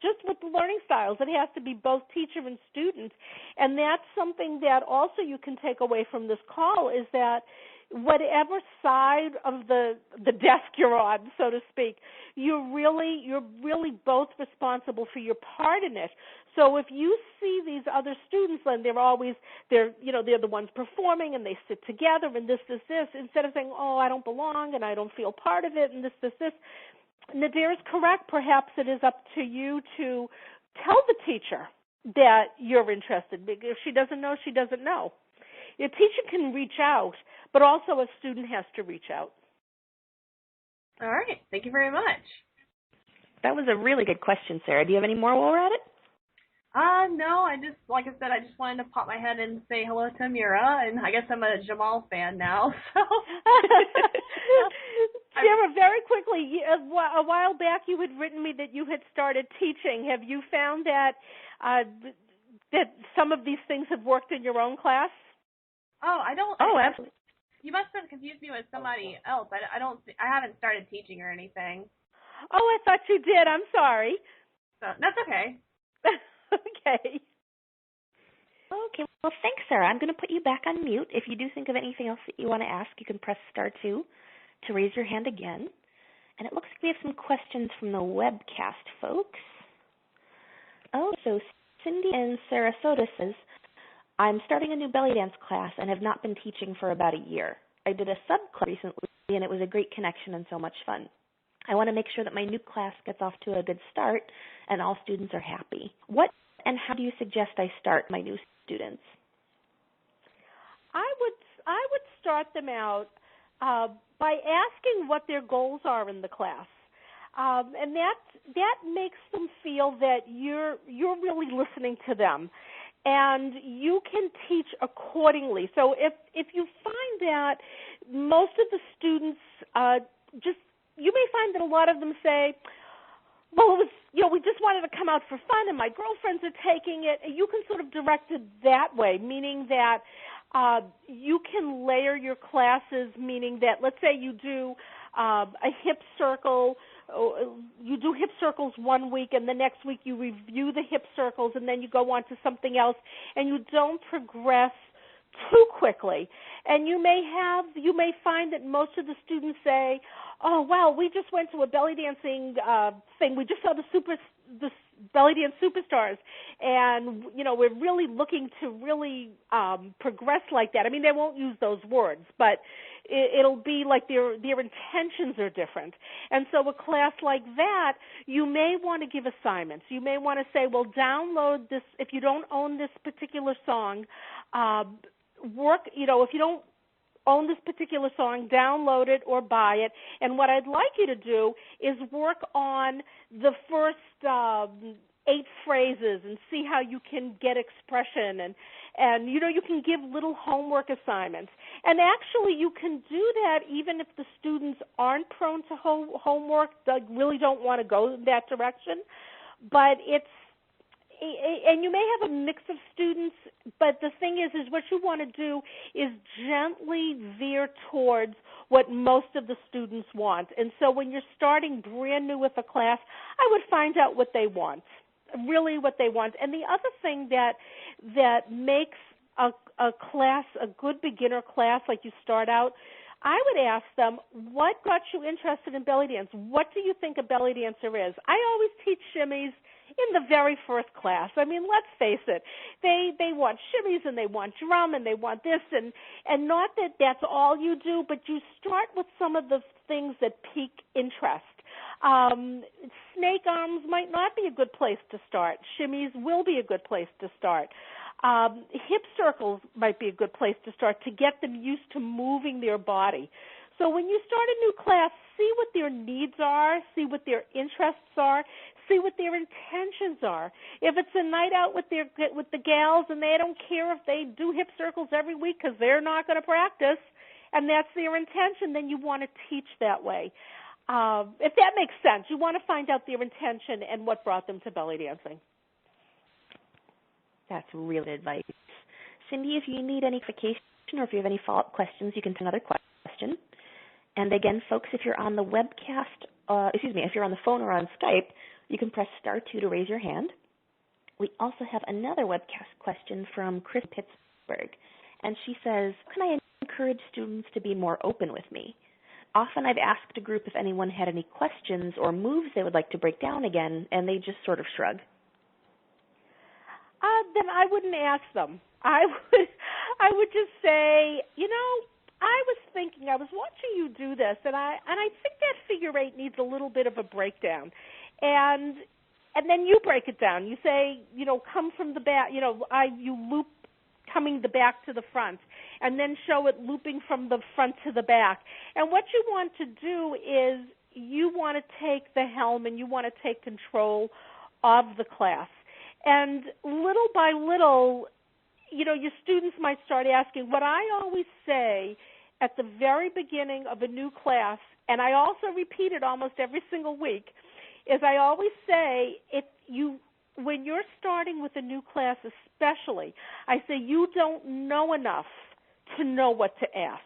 just with the learning styles, it has to be both teacher and student. And that's something that also you can take away from this call is that whatever side of the desk you're on, so to speak, you're really both responsible for your part in it. So if you see these other students and they're the ones performing and they sit together and this, instead of saying, oh, I don't belong and I don't feel part of it and this, Nadir is correct. Perhaps it is up to you to tell the teacher that you're interested. If she doesn't know, she doesn't know. Your teacher can reach out, but also a student has to reach out. All right. Thank you very much. That was a really good question, Sarah. Do you have any more while we're at it? No, like I said, I just wanted to pop my head and say hello to Amira, and I guess I'm a Jamal fan now, so. Sarah, very quickly, a while back you had written me that you had started teaching. Have you found that some of these things have worked in your own class? Oh, I don't. Oh, absolutely. You must have confused me with somebody else. I haven't started teaching or anything. Oh, I thought you did. I'm sorry. So that's okay. Okay. Okay. Well, thanks, Sarah. I'm going to put you back on mute. If you do think of anything else that you want to ask, you can press *2 to raise your hand again. And it looks like we have some questions from the webcast folks. Oh, so Cindy in Sarasota says, I'm starting a new belly dance class and have not been teaching for about a year. I did a sub-class recently, and it was a great connection and so much fun. I want to make sure that my new class gets off to a good start and all students are happy. What and how do you suggest I start my new students? I would start them out by asking what their goals are in the class, and that makes them feel that you're really listening to them, and you can teach accordingly. So if you find that most of the students you may find that a lot of them say, well, it was, we just wanted to come out for fun and my girlfriends are taking it. You can sort of direct it that way, meaning that you can layer your classes, meaning that let's say you do a hip circle, you do hip circles one week and the next week you review the hip circles and then you go on to something else and you don't progress too quickly. And you may find that most of the students say, oh, well, we just went to a belly dancing thing. We just saw the belly dance superstars, and, we're really looking to really progress like that. I mean, they won't use those words, but it'll be like their intentions are different. And so a class like that, you may want to give assignments. You may want to say, well, download this. If you don't own this particular song, if you don't own this particular song, download it or buy it. And what I'd like you to do is work on the first 8 phrases and see how you can get expression. And you can give little homework assignments. And actually, you can do that even if the students aren't prone to homework, they really don't want to go in that direction. But and you may have a mix of students, but the thing is what you want to do is gently veer towards what most of the students want. And so when you're starting brand new with a class, I would find out what they want, really what they want. And the other thing that makes a class a good beginner class, like you start out, I would ask them, what got you interested in belly dance? What do you think a belly dancer is? I always teach shimmies in the very first class. I mean, let's face it, they want shimmies and they want drum and they want this, and not that that's all you do, but you start with some of the things that pique interest. Snake arms might not be a good place to start. Shimmies will be a good place to start. Hip circles might be a good place to start to get them used to moving their body. So when you start a new class, see what their needs are, see what their interests are, see what their intentions are. If it's a night out with the gals and they don't care if they do hip circles every week because they're not going to practice, and that's their intention, then you want to teach that way. If that makes sense, you want to find out their intention and what brought them to belly dancing. That's real advice. Cindy, if you need any clarification or if you have any follow-up questions, you can send another question. And again, folks, if you're on the webcast, if you're on the phone or on Skype, you can press *2 to raise your hand. We also have another webcast question from Chris Pittsburgh, and she says, how can I encourage students to be more open with me. Often I've asked a group if anyone had any questions or moves they would like to break down again, and they just sort of shrug. Then I wouldn't ask them. I would just say, I was watching you do this, and I think that figure eight needs a little bit of a breakdown, and then you break it down. You say, come from the back. You loop coming the back to the front, and then show it looping from the front to the back. And what you want to do is you want to take the helm and you want to take control of the class. And little by little, your students might start asking. What I always say at the very beginning of a new class, and I also repeat it almost every single week, is I always say when you're starting with a new class especially, I say you don't know enough to know what to ask.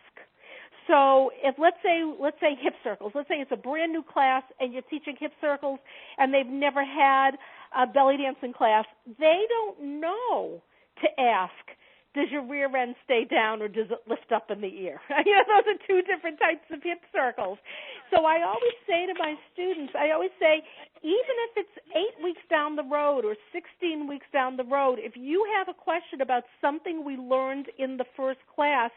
So if let's say hip circles, let's say it's a brand new class and you're teaching hip circles and they've never had a belly dancing class, they don't know to ask, does your rear end stay down or does it lift up in the ear? Those are two different types of hip circles. So I always say to my students, even if it's 8 weeks down the road or 16 weeks down the road, if you have a question about something we learned in the first class,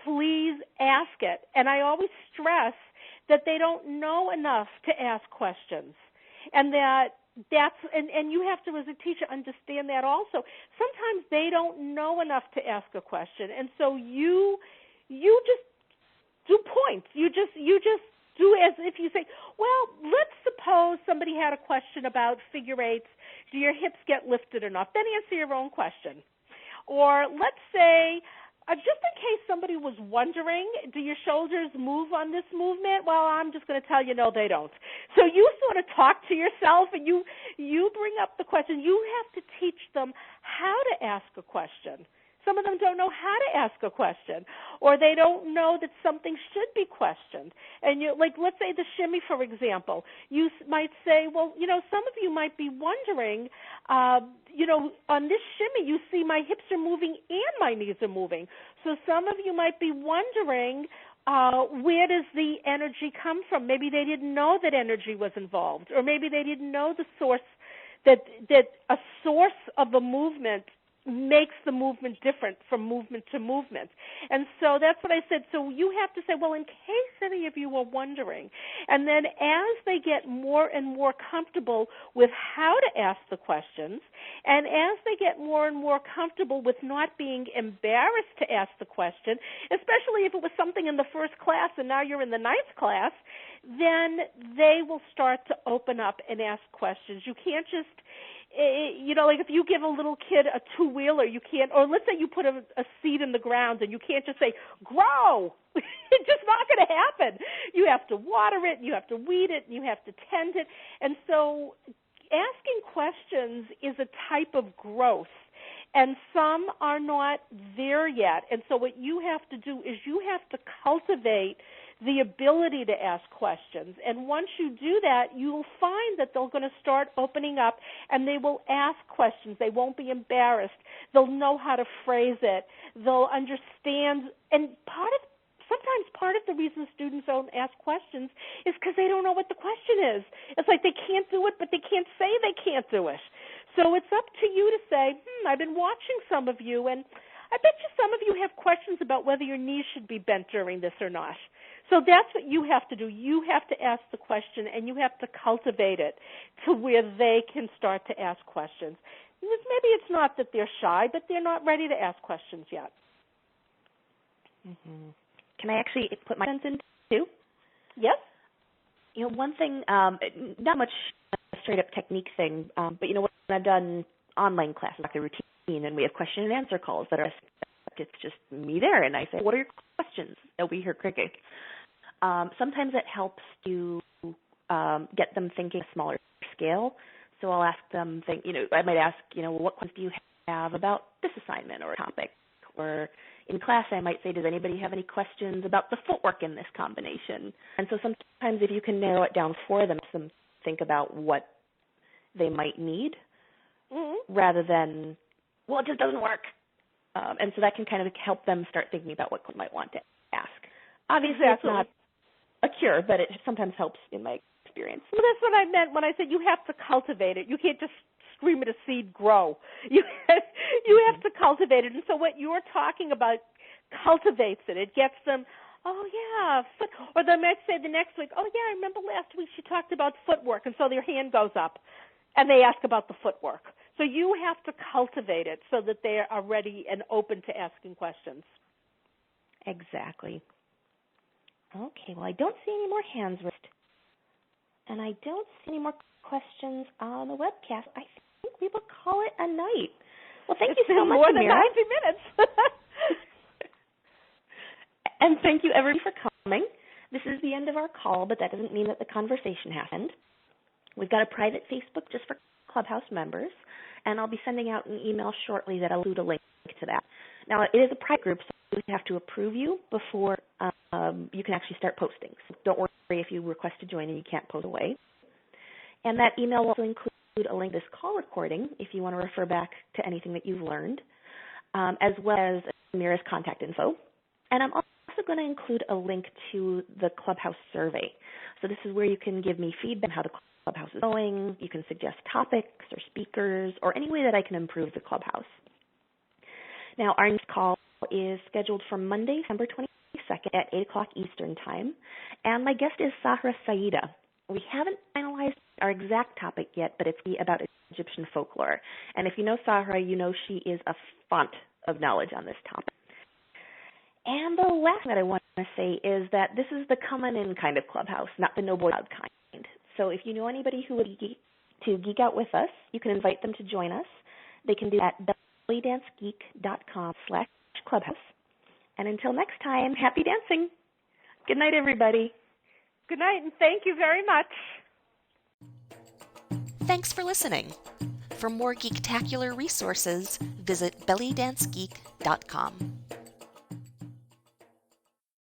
please ask it. And I always stress that they don't know enough to ask questions, and and you have to, as a teacher, understand that also. Sometimes they don't know enough to ask a question, and so you just do points. You just do as if you say, well, let's suppose somebody had a question about figure eights. Do your hips get lifted enough? Then answer your own question. Or let's say, just in case somebody was wondering, do your shoulders move on this movement? Well, I'm just going to tell you, no, they don't. So you sort of talk to yourself and you bring up the question. You have to teach them how to ask a question. Some of them don't know how to ask a question, or they don't know that something should be questioned. And let's say the shimmy, for example. You might say, well, some of you might be wondering, on this shimmy, you see my hips are moving and my knees are moving. So some of you might be wondering, where does the energy come from? Maybe they didn't know that energy was involved, or maybe they didn't know the source, that a source of a movement makes the movement different from movement to movement. And so that's what I said. So you have to say, well, in case any of you are wondering, and then as they get more and more comfortable with how to ask the questions, and as they get more and more comfortable with not being embarrassed to ask the question, especially if it was something in the first class and now you're in the ninth class, then they will start to open up and ask questions. You can't just like if you give a little kid a two-wheeler, you can't, or let's say you put a seed in the ground and you can't just say, grow. It's just not going to happen. You have to water it, you have to weed it, and you have to tend it. And so asking questions is a type of growth, and some are not there yet. And so what you have to do is you have to cultivate the ability to ask questions. And once you do that, you'll find that they're going to start opening up and they will ask questions. They won't be embarrassed. They'll know how to phrase it. They'll understand. And sometimes part of the reason students don't ask questions is because they don't know what the question is. It's like they can't do it, but they can't say they can't do it. So it's up to you to say, I've been watching some of you, and I bet you some of you have questions about whether your knees should be bent during this or not. So that's what you have to do. You have to ask the question, and you have to cultivate it to where they can start to ask questions. Maybe it's not that they're shy, but they're not ready to ask questions yet. Mm-hmm. Can I actually put my sense in too? Yes. One thing, not much straight-up technique thing, but when I've done online classes, like a routine, and we have question and answer calls that are, it's just me there, and I say, what are your questions? And we hear crickets. Sometimes it helps to get them thinking a smaller scale. So I'll ask them, I might ask, what questions do you have about this assignment or topic? Or in class, I might say, does anybody have any questions about the footwork in this combination? And so sometimes if you can narrow it down for them, think about what they might need, rather than, well, it just doesn't work. And so that can kind of help them start thinking about what they might want to ask. Obviously, it's not a cure, but it sometimes helps in my experience. Well, that's what I meant when I said you have to cultivate it. You can't just scream at a seed grow. You have to cultivate it. And so what you're talking about cultivates it. It gets them, oh, yeah, or they might say the next week, oh, yeah, I remember last week she talked about footwork, and so their hand goes up, and they ask about the footwork. So you have to cultivate it so that they are ready and open to asking questions. Exactly. Okay, well, I don't see any more hands raised, and I don't see any more questions on the webcast. I think we will call it a night. Well, thank you so much, more than Amira. 90 minutes. And thank you, everybody, for coming. This is the end of our call, but that doesn't mean that the conversation has ended. We've got a private Facebook just for Clubhouse members, and I'll be sending out an email shortly that'll include a link to that. Now, it is a private group, so we have to approve you before you can actually start posting. So don't worry if you request to join and you can't post away. And that email will also include a link to this call recording if you want to refer back to anything that you've learned, as well as Amira's contact info. And I'm also going to include a link to the Clubhouse survey. So this is where you can give me feedback on how the Clubhouse is going. You can suggest topics or speakers or any way that I can improve the Clubhouse. Now, our next call is scheduled for Monday, December 22nd at 8 o'clock Eastern Time. And my guest is Sahra Saida. We haven't finalized our exact topic yet, but it's about Egyptian folklore. And if you know Sahra, you know she is a font of knowledge on this topic. And the last thing that I want to say is that this is the come on in kind of Clubhouse, not the no boy loud kind. So if you know anybody who would geek out with us, you can invite them to join us. They can do that at bellydancegeek.com/clubhouse. And until next time, happy dancing. Good night, everybody. Good night, and thank you very much. Thanks for listening. For more geek-tacular resources, visit bellydancegeek.com.